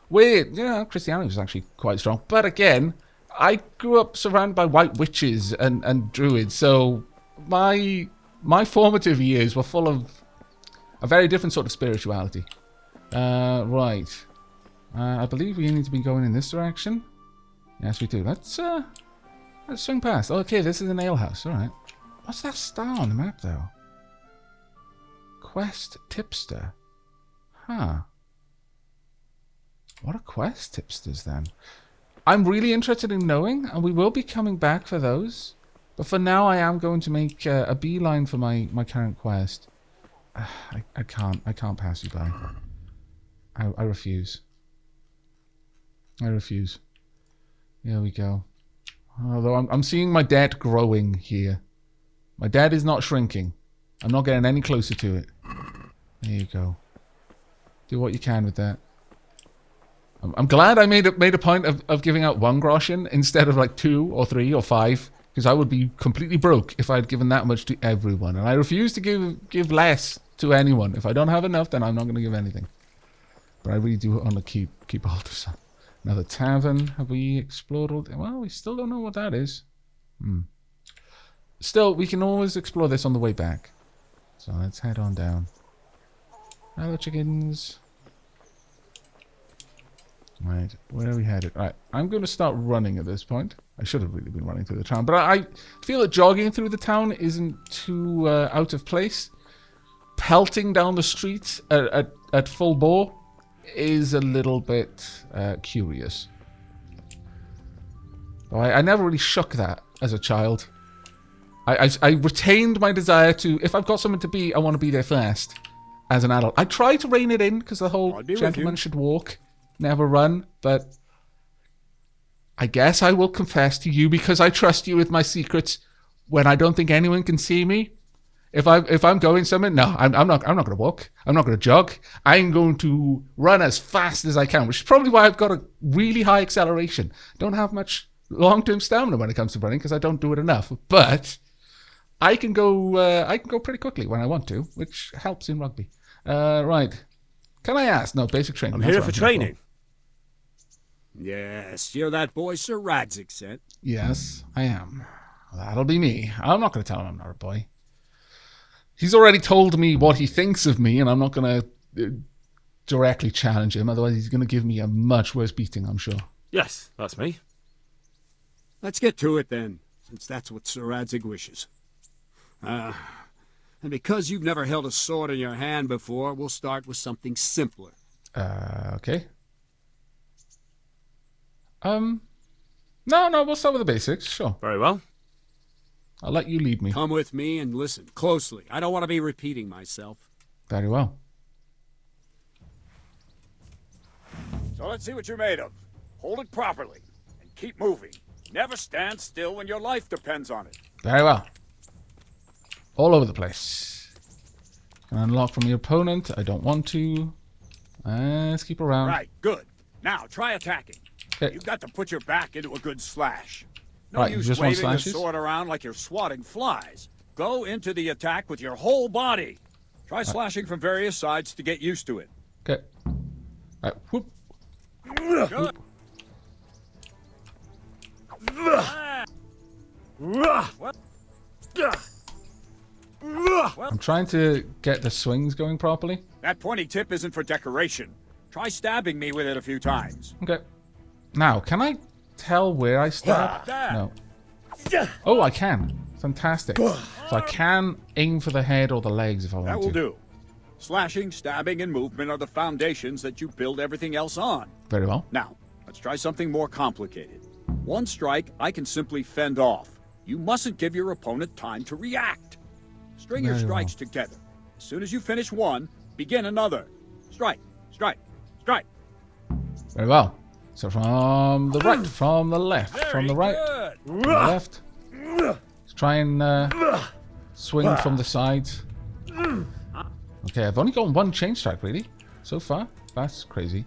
where Christianity was actually quite strong. But again, I grew up surrounded by white witches and druids, so my formative years were full of a very different sort of spirituality. Right. I believe we need to be going in this direction. Yes, we do. Let's swing past. Okay, this is an alehouse. All right. What's that star on the map, though? Quest tipster. Huh. What are quest tipsters, then? I'm really interested in knowing, and we will be coming back for those. But for now, I am going to make a beeline for my current quest. I can't pass you by. I refuse. I refuse. Here we go. Although I'm seeing my debt growing here. My debt is not shrinking. I'm not getting any closer to it. There you go. Do what you can with that. I'm glad I made a point of giving out 1 groschen instead of like 2 or 3 or 5, because I would be completely broke if I had given that much to everyone, and I refuse to give less to anyone. If I don't have enough, then I'm not going to give anything. But I really do want to keep hold of some. Another tavern. Have we explored all? Well, we still don't know what that is. Still, we can always explore this on the way back. So let's head on down. Hello, chickens. Right, where are we headed? Right, I'm going to start running at this point. I should have really been running through the town, but I feel that jogging through the town isn't too out of place. Pelting down the streets at full bore is a little bit curious. I never really shook that as a child. I retained my desire to, if I've got something to be, I want to be there first as an adult. I try to rein it in because the whole gentleman should walk, never run, but I guess I will confess to you because I trust you with my secrets when I don't think anyone can see me. If I'm going somewhere, no, I'm not going to walk. I'm not going to jog. I'm going to run as fast as I can, which is probably why I've got a really high acceleration. Don't have much long-term stamina when it comes to running because I don't do it enough. But I can go pretty quickly when I want to, which helps in rugby. Right. Can I ask? No, basic training. I'm here for training. Yes, you're that boy Sir Radzig sent. Yes, I am. That'll be me. I'm not going to tell him I'm not a boy. He's already told me what he thinks of me, and I'm not going to directly challenge him. Otherwise, he's going to give me a much worse beating, I'm sure. Yes, that's me. Let's get to it then, since that's what Sir Radzig wishes. And because you've never held a sword in your hand before, we'll start with something simpler. Okay. No, we'll start with the basics, sure. Very well. I'll let you lead me. Come with me and listen closely. I don't want to be repeating myself. Very well. So let's see what you're made of. Hold it properly and keep moving. Never stand still when your life depends on it. Very well. All over the place. Can unlock from your opponent. I don't want to. Let's keep around. Right, good. Now try attacking. Okay. You've got to put your back into a good slash. No Right, use just want waving the slashes? sword around like you're swatting flies. Go into the attack with your whole body. Try slashing from various sides to get used to it. Okay. Right. Whoop. Good. I'm trying to get the swings going properly. That pointy tip isn't for decoration. Try stabbing me with it a few times. Okay. Now, can I tell where I stab? No. Oh, I can. Fantastic. So I can aim for the head or the legs if I want to. That will do. Slashing, stabbing, and movement are the foundations that you build everything else on. Very well. Now, let's try something more complicated. One strike, I can simply fend off. You mustn't give your opponent time to react. String your Very strikes together. As soon as you finish one, begin another. Strike, strike, strike. Very well. So from the right, from the left, from the right, from the left. Let's try and swing from the sides. Okay, I've only got one chain strike, really, so far. That's crazy.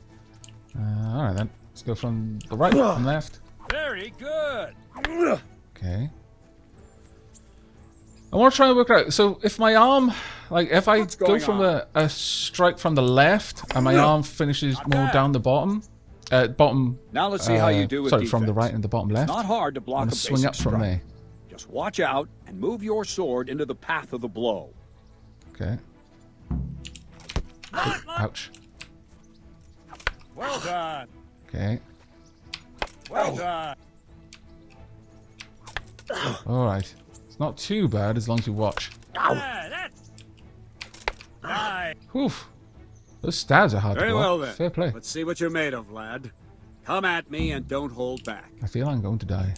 Alright then. Let's go from the right and left. Very good. Okay. I want to try and work it out. So if my arm, like if I go from a strike from the left and my arm finishes more down the bottom, Now let's see how you do with sorry, defense. from the right and the bottom left. It's not hard to block a swing up basic from strike. there. Just watch out and move your sword into the path of the blow. Okay. Oh, ouch. Well done. Okay. Well done. Alright. It's not too bad as long as you watch. Oof. Those stabs are hard Very to block. well then. Fair play. Let's see what you're made of, lad. Come at me and don't hold back. I feel I'm going to die.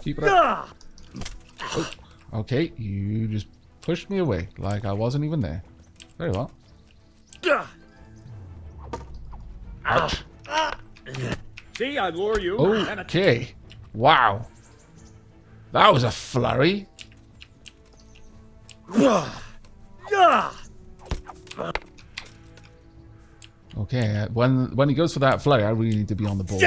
Keep it up. Oh, okay, you just pushed me away like I wasn't even there. Very well. Ouch. See, I lure you. Okay. Wow. That was a flurry. Okay, when he goes for that flurry, I really need to be on the ball.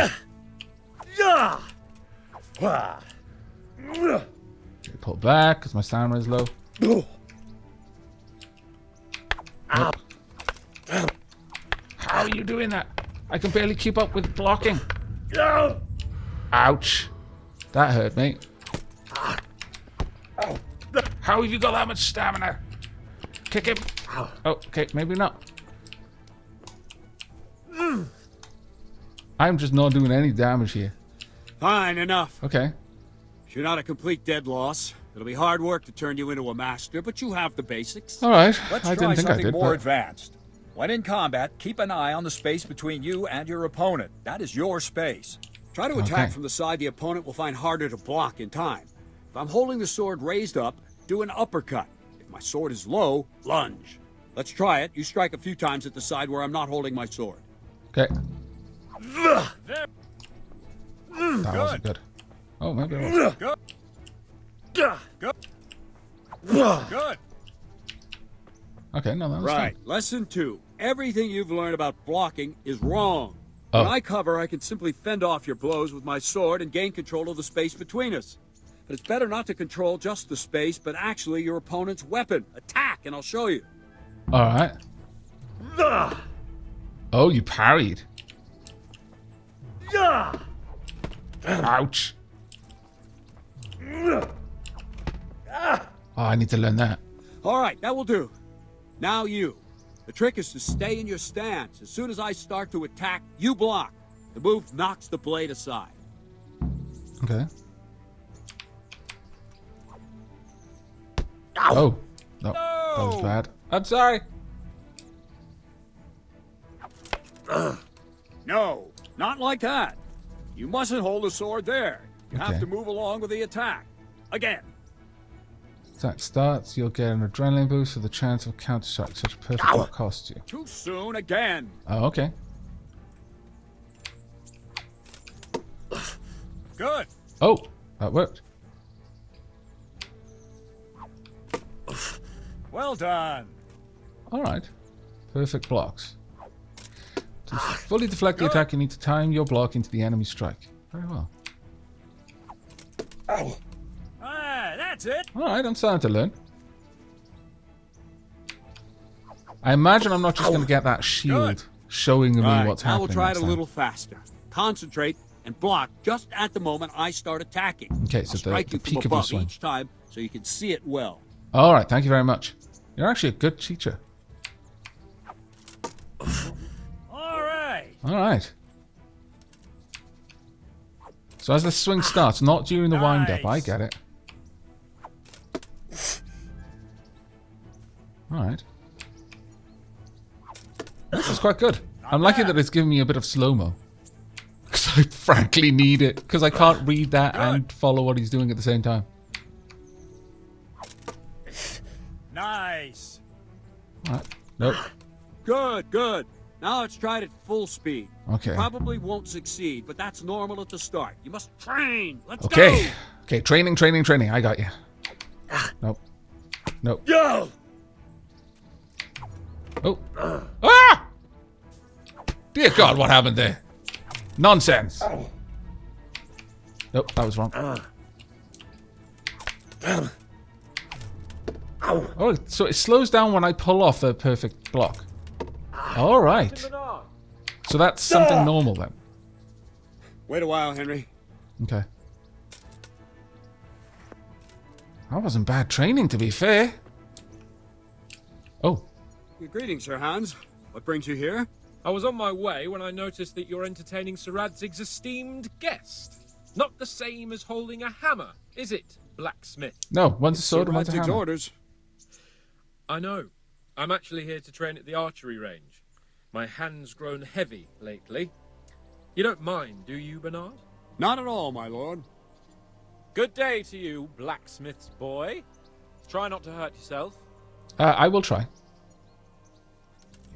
Okay, pull back because my stamina is low. Nope. How are you doing that? I can barely keep up with blocking. Ouch. That hurt, mate. How have you got that much stamina? Kick him. Oh, okay, maybe not. I'm just not doing any damage here. Fine, enough. Okay. You're not a complete dead loss. It'll be hard work to turn you into a master, but you have the basics. All right. Let's I try didn't think I something did, more but... advanced. When in combat, keep an eye on the space between you and your opponent. That is your space. Try to attack from the side the opponent will find harder to block in time. If I'm holding the sword raised up, do an uppercut. If my sword is low, lunge. Let's try it. You strike a few times at the side where I'm not holding my sword. Okay. That wasn't good. Oh, maybe it was. Good. Good. Okay, no, that was Right. fine. Lesson 2. Everything you've learned about blocking is wrong. When I cover, I can simply fend off your blows with my sword and gain control of the space between us. But it's better not to control just the space, but actually your opponent's weapon. Attack, and I'll show you. All right. Oh, you parried. Ouch. Oh, I need to learn that. All right, that will do. Now you. The trick is to stay in your stance. As soon as I start to attack, you block. The move knocks the blade aside. Okay. Oh. No, that was bad. I'm sorry. No, not like that. You mustn't hold the sword there. You have Okay. to move along with the attack. Again. Attack starts, you'll get an adrenaline boost for the chance of counter-strike. Such a perfect block costs you. Too soon again. Oh, okay. Good. Oh, that worked. Well done. All right. Perfect blocks. To fully deflect the attack, you need to time your block into the enemy strike. Very well. That's it. All right, I'm starting to learn. I imagine I'm not just going to get that shield showing me what's now happening. we'll try it next a time. little faster. Concentrate and block just at the moment I start attacking. Okay, so I'll strike the you peak from of your above swing. each time so you can see it well. All right, thank you very much. You're actually a good teacher. All right. All right. So as the swing starts, not during the wind-up, I get it. All right. This is quite good. I'm liking that it's giving me a bit of slow-mo. Because I frankly need it. Because I can't read that and follow what he's doing at the same time. Nice. All right. Nope. Good, good. Now let's try it at full speed. Okay. You probably won't succeed, but that's normal at the start. You must train. Let's Okay. go. Okay, training. I got you. Nope. Yo! Oh. Ah! Dear God, what happened there? Nonsense. Nope, that was wrong. Oh, so it slows down when I pull off a perfect block. All right. So that's something normal then. Wait a while, Henry. Okay. That wasn't bad training, to be fair. Oh. Greetings, Sir Hans. What brings you here? I was on my way when I noticed that you're entertaining Sir Radzig's esteemed guest. Not the same as holding a hammer, is it, blacksmith? No, one's a sword and one's a hammer. Orders. I know. I'm actually here to train at the archery range. My hand's grown heavy lately. You don't mind, do you, Bernard? Not at all, my lord. Good day to you, blacksmith's boy. Try not to hurt yourself. I will try.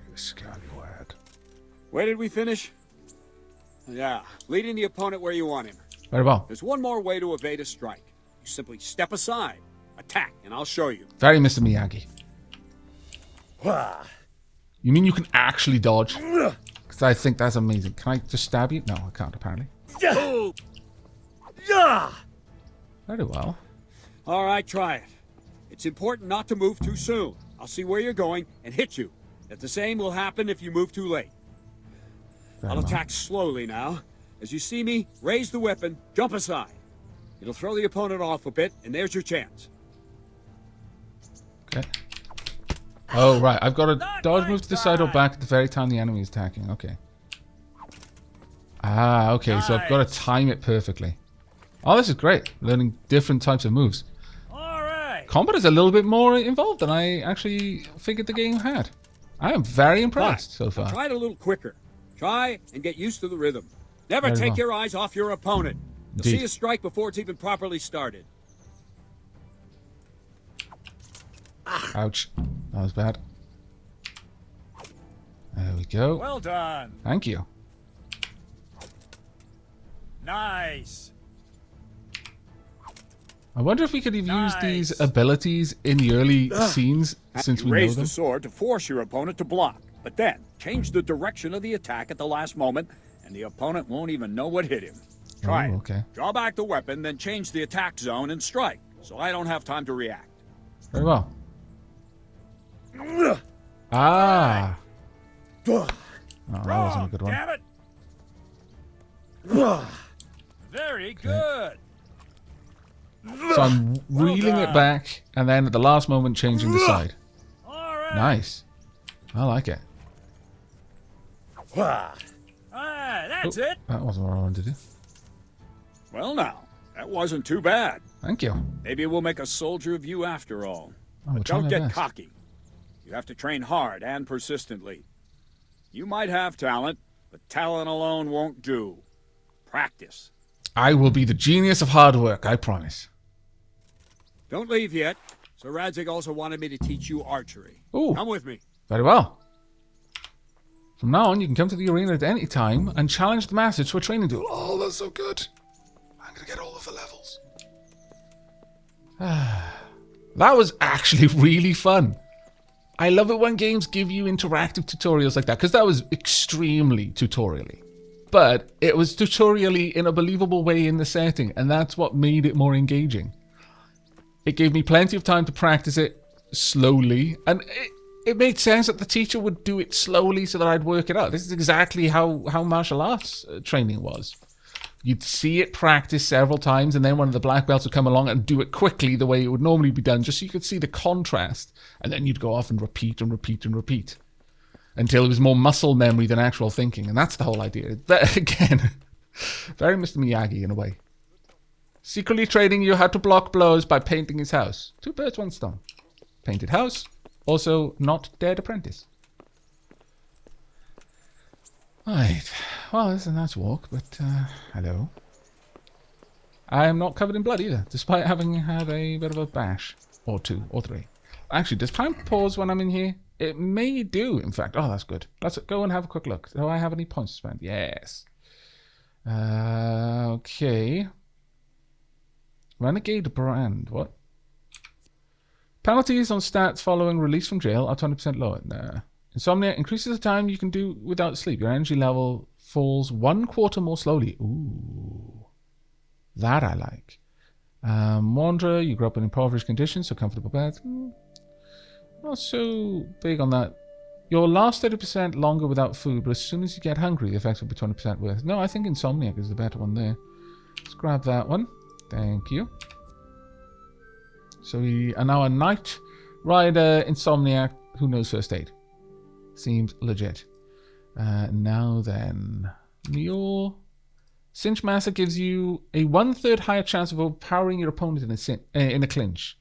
You scallywag. Where did we finish? Yeah, leading the opponent where you want him. Very well. There's one more way to evade a strike. You simply step aside, attack, and I'll show you. Very Mr. Miyagi. You mean you can actually dodge? Because I think that's amazing. Can I just stab you? No, I can't, apparently. Very well. All right, try it. It's important not to move too soon. I'll see where you're going and hit you. That the same will happen if you move too late. I'll attack slowly now. As you see me, raise the weapon, jump aside. It'll throw the opponent off a bit, and there's your chance. Okay. Oh, right. I've got to dodge, move to the side or back at the very time the enemy is attacking. Okay. Ah, okay. So I've got to time it perfectly. Oh, this is great. Learning different types of moves. Combat is a little bit more involved than I actually figured the game had. I am very impressed so far. Try it a little quicker. Try and get used to the rhythm. Never take your eyes off your opponent. You'll see a strike before it's even properly started. Ouch. That was bad. There we go. Well done. Thank you. Nice. I wonder if we could have used these abilities in the early scenes since we know them. Raise the sword to force your opponent to block, but then change the direction of the attack at the last moment, and the opponent won't even know what hit him. Try it. Okay. Draw back the weapon, then change the attack zone and strike, so I don't have time to react. Very well. Ah. Oh, that wasn't a good one. Damn it. Very good. So I'm reeling it back, and then at the last moment changing the side. Nice. I like it. That's it. That wasn't what I wanted to do. Well now, that wasn't too bad. Thank you. Maybe we'll make a soldier of you after all. We'll But try don't my get best. cocky. You have to train hard and persistently. You might have talent, but talent alone won't do. Practice. I will be the genius of hard work, I promise. Don't leave yet. Sir Radzig also wanted me to teach you archery. Ooh. Come with me. Very well. From now on, you can come to the arena at any time and challenge the masses to a training duel. Oh, that's so good. I'm going to get all of the levels. That was actually really fun. I love it when games give you interactive tutorials like that, because that was extremely tutorially. But it was tutorially in a believable way in the setting, and that's what made it more engaging. It gave me plenty of time to practice it slowly, and it made sense that the teacher would do it slowly so that I'd work it out. This is exactly how martial arts training was. You'd see it practice several times, and then one of the black belts would come along and do it quickly the way it would normally be done, just so you could see the contrast, and then you'd go off and repeat and repeat and repeat until it was more muscle memory than actual thinking, and that's the whole idea. That, again, very Mr. Miyagi in a way. Secretly training you how to block blows by painting his house. 2 birds, 1 stone. Painted house, also not dead apprentice. Right, well, it's a nice walk, but, hello. I am not covered in blood either, despite having had a bit of a bash. Or 2, or 3. Actually, does time pause when I'm in here? It may do, in fact. Oh, that's good. Let's go and have a quick look. Do I have any points to spend? Yes. Okay. Renegade brand. What? Penalties on stats following release from jail are 20% lower. Nah. Insomnia increases the time you can do without sleep. Your energy level falls 1/4 more slowly. Ooh. That I like. Wanderer, you grew up in impoverished conditions, so comfortable beds. Not so big on that. You'll last 30% longer without food, but as soon as you get hungry, the effects will be 20% worse. No, I think Insomniac is the better one there. Let's grab that one. Thank you. So we are now a Knight Rider Insomniac who knows first aid. Seems legit. Now then, Mule. Cinch Master gives you a 1/3 higher chance of overpowering your opponent in a clinch.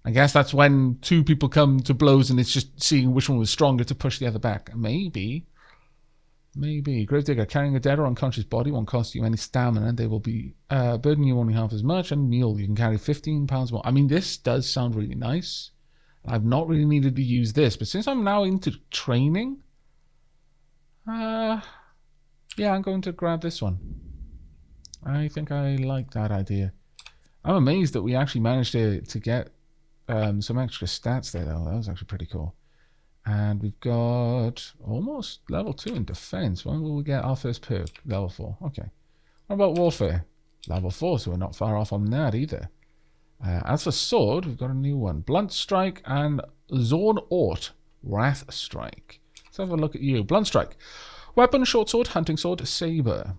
I guess that's when two people come to blows and it's just seeing which one was stronger to push the other back. Maybe. Gravedigger, carrying a dead or unconscious body won't cost you any stamina. They will be burdening you only half as much. And Mule, you can carry 15 pounds more. I mean, this does sound really nice. I've not really needed to use this, but since I'm now into training, yeah, I'm going to grab this one. I think I like that idea. I'm amazed that we actually managed to get some extra stats there, though. That was actually pretty cool. And we've got almost level 2 in defense. When will we get our first perk? Level 4. Okay. What about warfare? Level 4, so we're not far off on that either. As for sword, we've got a new one. Blunt Strike and Zorn Ort Wrath Strike. Let's have a look at you. Blunt Strike. Weapon, short sword, hunting sword, saber.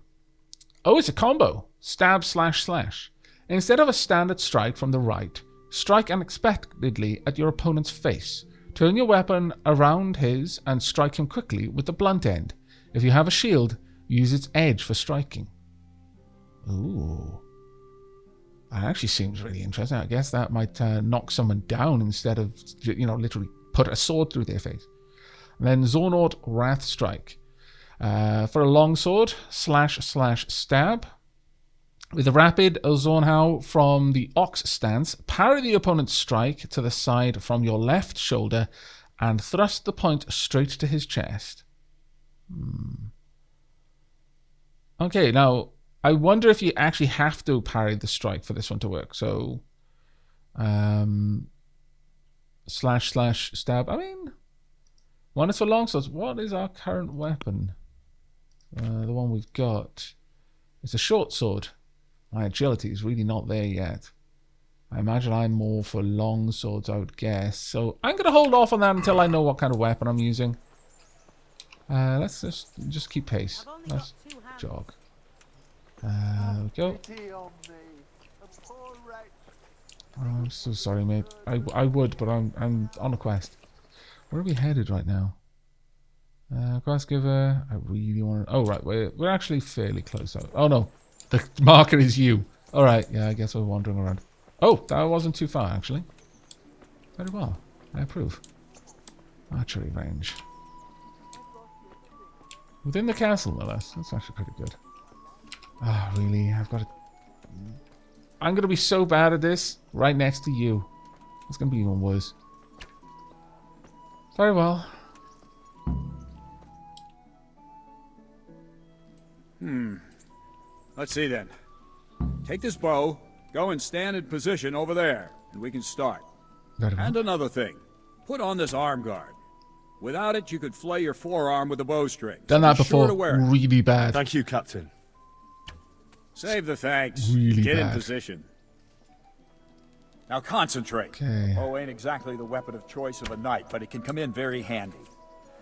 Oh, it's a combo. Stab, slash, slash. Instead of a standard strike from the right, strike unexpectedly at your opponent's face. Turn your weapon around his and strike him quickly with the blunt end. If you have a shield, use its edge for striking. Ooh. That actually seems really interesting. I guess that might knock someone down instead of, literally put a sword through their face. And then Zornort Wrath Strike. For a longsword, slash, slash, stab. With a rapid Zornhau from the Ox stance, parry the opponent's strike to the side from your left shoulder and thrust the point straight to his chest. Okay, now, I wonder if you actually have to parry the strike for this one to work. So, slash, slash, stab. I mean, one is for longswords. What is our current weapon? The one we've got. It's a short sword. My agility is really not there yet. I imagine I'm more for long swords, I would guess. So I'm going to hold off on that until I know what kind of weapon I'm using. Let's just keep pace. Let's jog. There we go. Oh, I'm so sorry, mate. I would, but I'm on a quest. Where are we headed right now? Quest giver. I really want to... Oh, right. We're actually fairly close out. Oh, no. The marker is you. All right. Yeah, I guess we're wandering around. Oh, that wasn't too far, actually. Very well. I approve. Archery range. Within the castle, no less. That's actually pretty good. Ah, really? I've got to... I'm going to be so bad at this right next to you. It's going to be even worse. Very well. Let's see then. Take this bow, go and stand in position over there, and we can start. And another thing. Put on this arm guard. Without it, you could flay your forearm with a bowstring. Done that before. Really bad. Thank you, Captain. Save the thanks. Really Get bad. in position. Now concentrate. Okay. Bow ain't exactly the weapon of choice of a knight, but it can come in very handy.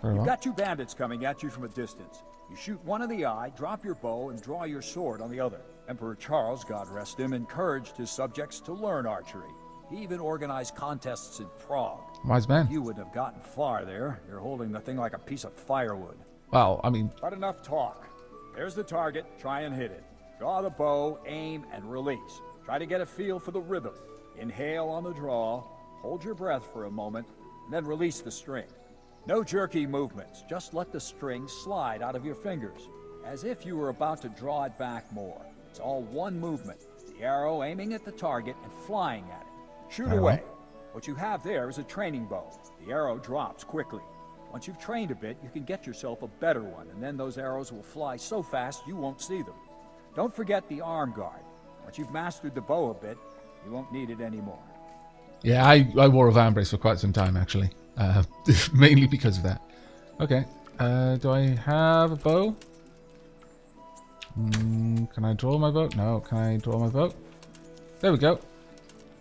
You've got two bandits coming at you from a distance. You shoot one in the eye, drop your bow, and draw your sword on the other. Emperor Charles, God rest him, encouraged his subjects to learn archery. He even organized contests in Prague. Wise man. You wouldn't have gotten far there. You're holding the thing like a piece of firewood. Well, I mean... But enough talk. There's the target. Try and hit it. Draw the bow, aim, and release. Try to get a feel for the rhythm. Inhale on the draw, hold your breath for a moment, and then release the string. No jerky movements, just let the string slide out of your fingers, as if you were about to draw it back more. It's all one movement, the arrow aiming at the target and flying at it. Shoot away. What you have there is a training bow. The arrow drops quickly. Once you've trained a bit, you can get yourself a better one, and then those arrows will fly so fast you won't see them. Don't forget the arm guard. Once you've mastered the bow a bit, you won't need it anymore. Yeah, I wore a van brace for quite some time, actually. Mainly because of that. Okay. Do I have a bow? Can I draw my bow? No. Can I draw my bow? There we go.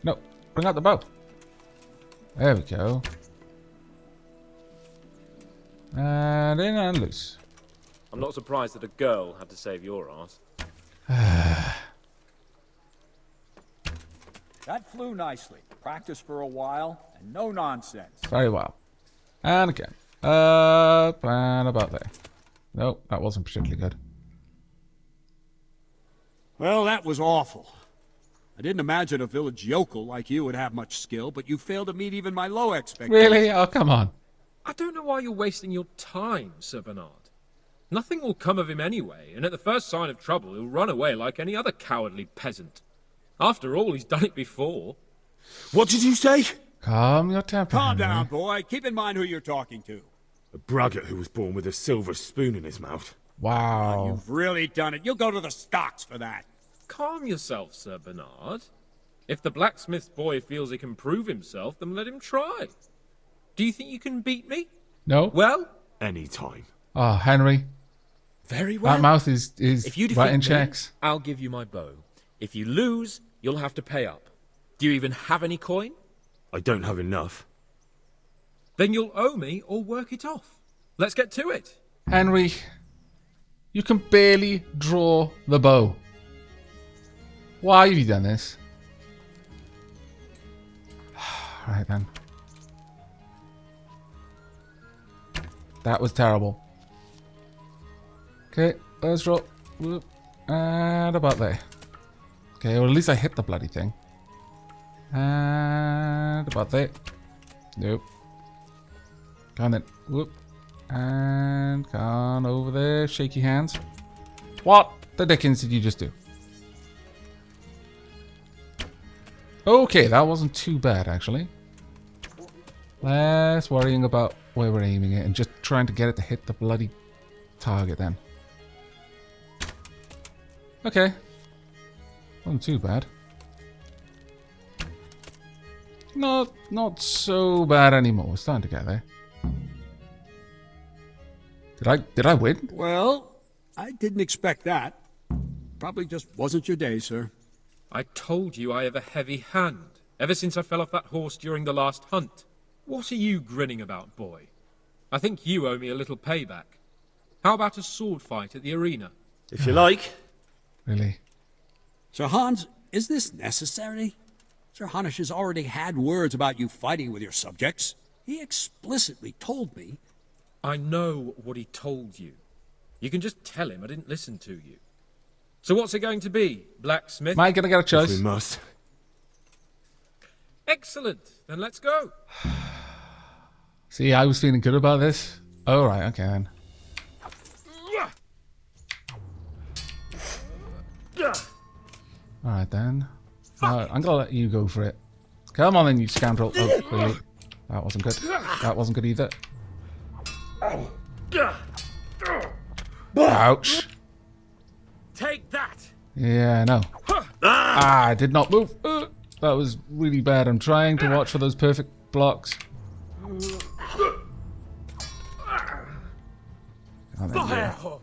No. Bring out the bow. There we go. And in and loose. I'm not surprised that a girl had to save your ass. That flew nicely. Practice for a while, and no nonsense. Very well. And again. And about there. Nope, that wasn't particularly good. Well, that was awful. I didn't imagine a village yokel like you would have much skill, but you failed to meet even my low expectations. Really? Oh, come on. I don't know why you're wasting your time, Sir Bernard. Nothing will come of him anyway, and at the first sign of trouble, he'll run away like any other cowardly peasant. After all, he's done it before. What did you say? Calm your temper. Calm down, boy. Keep in mind who you're talking to. A braggart who was born with a silver spoon in his mouth. Wow. Oh, you've really done it. You'll go to the stocks for that. Calm yourself, Sir Bernard. If the blacksmith's boy feels he can prove himself, then let him try. Do you think you can beat me? No. Well? Anytime. Oh, Henry. Very well. That mouth is if you writing defeat me, checks. I'll give you my bow. If you lose, you'll have to pay up. Do you even have any coin? I don't have enough. Then you'll owe me or work it off. Let's get to it. Henry, you can barely draw the bow. Why have you done this? Right then. That was terrible. Okay, let's draw. Whoop. And about there. Okay, well at least I hit the bloody thing. And about there. Nope. Come on. Whoop. And gone over there. Shaky hands. What the dickens did you just do? Okay, that wasn't too bad actually. Less worrying about where we're aiming it and just trying to get it to hit the bloody target then. Okay. Wasn't too bad. Not so bad anymore. We're starting to get there. Did I win? Well, I didn't expect that. Probably just wasn't your day, sir. I told you I have a heavy hand, ever since I fell off that horse during the last hunt. What are you grinning about, boy? I think you owe me a little payback. How about a sword fight at the arena? If you like. Really? Sir Hans, is this necessary? Sir Hanush has already had words about you fighting with your subjects. He explicitly told me. I know what he told you. You can just tell him I didn't listen to you. So what's it going to be, blacksmith? Am I going to get a choice? If we must. Excellent. Then let's go. See, I was feeling good about this. Oh, right. Okay, then. Alright, then. I'm going to let you go for it. Come on, then, you scoundrel. Oh, really? That wasn't good. That wasn't good either. Ouch. Take that. Yeah, no. I did not move. That was really bad. I'm trying to watch for those perfect blocks. Oh, there you go.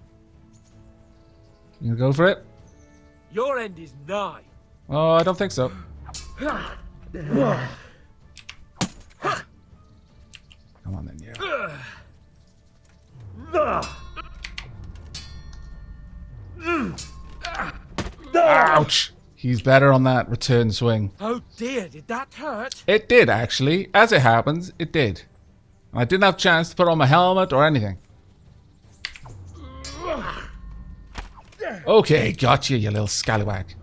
You gonna go for it? Your end is nigh. Oh, I don't think so. Come on then, yeah. Ouch! He's better on that return swing. Oh dear, did that hurt? It did, actually. As it happens, it did. I didn't have a chance to put on my helmet or anything. Okay, gotcha, you little scallywag.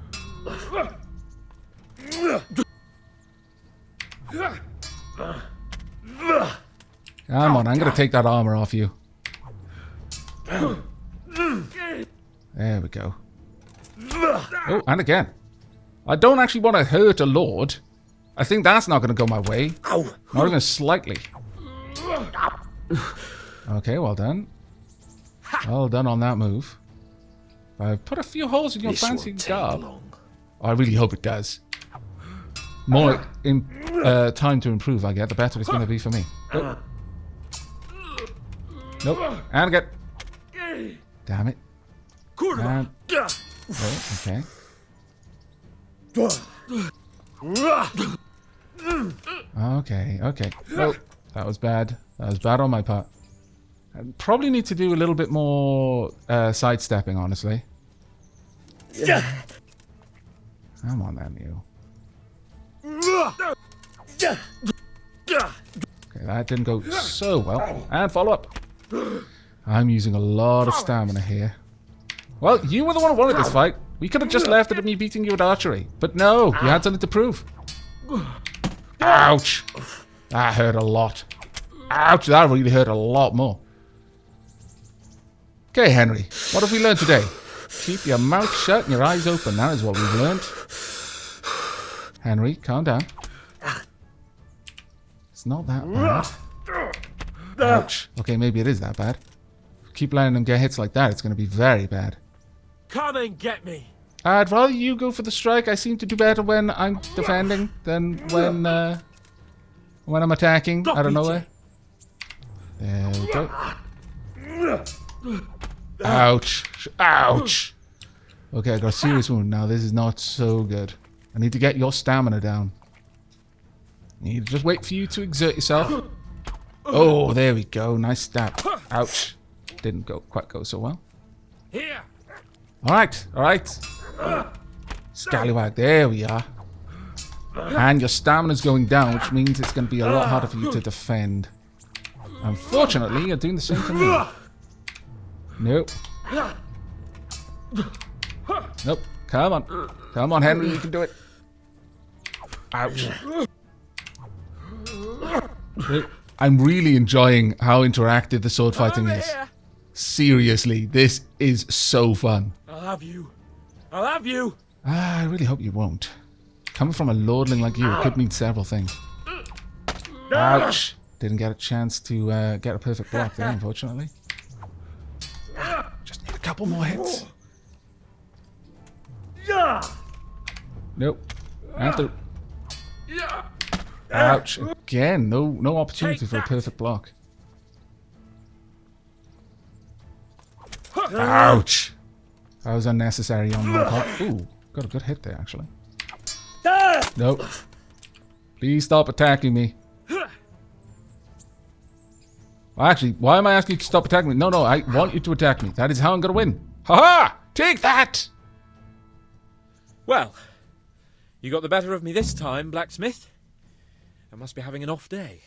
Come on, I'm gonna take that armor off you. There we go. Oh, and again. I don't actually want to hurt a lord. I think that's not going to go my way. Not even slightly. Okay, well done. Well done on that move. I've put a few holes in your fancy garb. Oh, I really hope it does. more time to improve I get, the better it's going to be for me. Go. Nope. And again. Damn it. And... Oh, okay. Okay. Well, that was bad. That was bad on my part. I probably need to do a little bit more sidestepping, honestly. Come on then, you. Okay, that didn't go so well. And follow up. I'm using a lot of stamina here. Well, you were the one who wanted this fight. We could have just left it at me beating you at archery. But no, you had something to prove. Ouch. That hurt a lot. Ouch, that really hurt a lot more. Okay, Henry, what have we learned today? Keep your mouth shut and your eyes open. That is what we've learned. Henry, calm down. It's not that bad. Ouch. Okay, maybe it is that bad. Keep letting them get hits like that, it's going to be very bad. Come and get me. I'd rather you go for the strike. I seem to do better when I'm defending than when I'm attacking out of nowhere. There we go. Ouch. Ouch. Okay, I got a serious wound. Now this is not so good. I need to get your stamina down. I need to just wait for you to exert yourself. Oh, there we go. Nice stab. Ouch. Didn't quite go so well. Here. Alright. Scallywag. There we are. And your stamina's going down, which means it's going to be a lot harder for you to defend. Unfortunately, you're doing the same to me. Nope. Nope. Come on. Come on, Henry. You can do it. Ouch. I'm really enjoying how interactive the sword fighting is. Seriously, this is so fun. I'll have you. I'll have you. I really hope you won't. Coming from a lordling like you, it could mean several things. Ouch. Didn't get a chance to get a perfect block there, unfortunately. Just need a couple more hits. Nope. After. Ouch. Again, no opportunity for a perfect block. Ouch. That was unnecessary on my part. Ooh, got a good hit there, actually. Nope. Please stop attacking me. Well, actually, why am I asking you to stop attacking me? No, I want you to attack me. That is how I'm going to win. Ha-ha! Take that! Well, you got the better of me this time, blacksmith. I must be having an off day.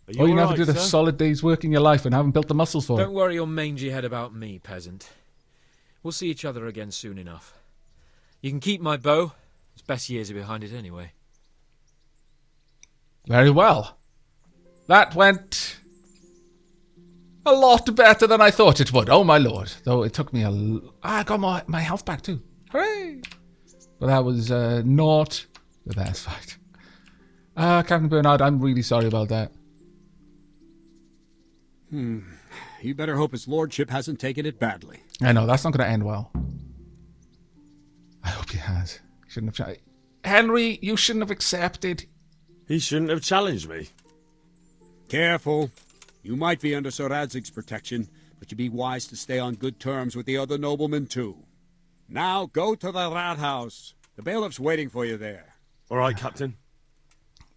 You never did a solid day's work in your life and haven't built the muscles for it. Don't worry your mangy head about me, peasant. We'll see each other again soon enough. You can keep my bow. Its best years are behind it anyway. Very well. That went a lot better than I thought it would. Oh my lord. Though it took me I got my health back too. Hooray! But that was not the best fight. Captain Bernard, I'm really sorry about that. You better hope his lordship hasn't taken it badly. I know, that's not going to end well. I hope he has. Shouldn't have. Henry, you shouldn't have accepted. He shouldn't have challenged me. Careful. You might be under Sir Radzig's protection, but you'd be wise to stay on good terms with the other noblemen too. Now go to the rat house. The bailiff's waiting for you there. All right, Captain.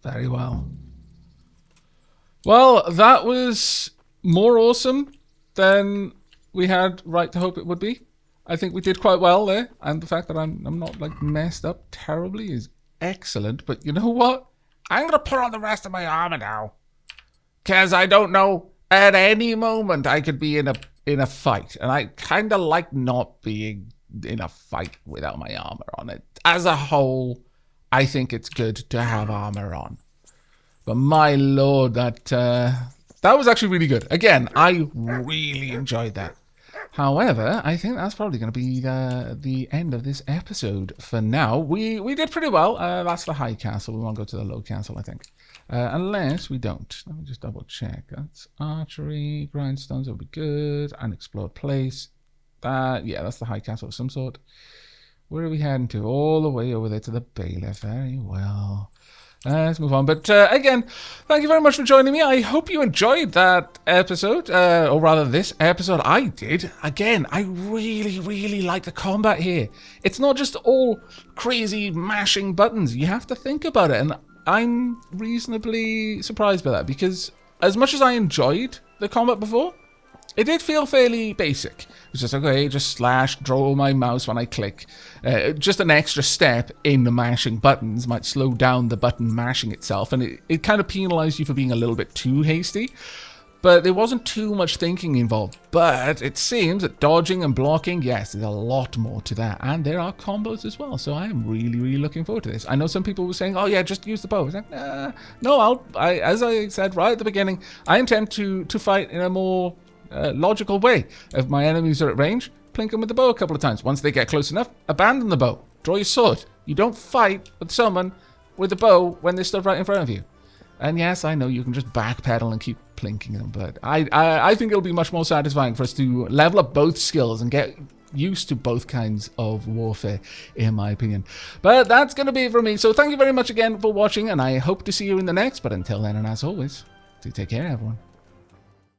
Very well. Well, that was more awesome than we had right to hope it would be. I think we did quite well there, and the fact that I'm not like messed up terribly is excellent. But you know what? I'm gonna put on the rest of my armor now, cause I don't know, at any moment I could be in a fight, and I kind of like not being in a fight without my armor on it. As a whole, I think it's good to have armor on. But my lord, that was actually really good. Again, I really enjoyed that. However, I think that's probably going to be the end of this episode for now. We did pretty well. That's the high castle. We won't go to the low castle, I think. Unless we don't. Let me just double check. That's archery, grindstones, that'll be good. Unexplored place. Yeah, that's the high castle of some sort. Where are we heading to? All the way over there to the bailiff. Very well. Let's move on. But again, thank you very much for joining me. I hope you enjoyed that episode, or rather this episode. I did. Again, I really, really like the combat here. It's not just all crazy mashing buttons. You have to think about it, and I'm reasonably surprised by that, because as much as I enjoyed the combat before, it did feel fairly basic. It was just, okay, just slash, draw my mouse when I click. Just an extra step in the mashing buttons might slow down the button mashing itself, and it kind of penalized you for being a little bit too hasty. But there wasn't too much thinking involved. But it seems that dodging and blocking, yes, there's a lot more to that. And there are combos as well. So I am really, really looking forward to this. I know some people were saying, oh yeah, just use the bow. I was like, no, as I said right at the beginning, I intend to fight in a more logical way. If my enemies are at range, plink them with the bow a couple of times. Once they get close enough, abandon the bow. Draw your sword. You don't fight with someone with a bow when they're stood right in front of you. And yes, I know you can just backpedal and keep plinking them, but I think it'll be much more satisfying for us to level up both skills and get used to both kinds of warfare, in my opinion. But that's going to be it for me. So thank you very much again for watching, and I hope to see you in the next. But until then, and as always, do take care, everyone.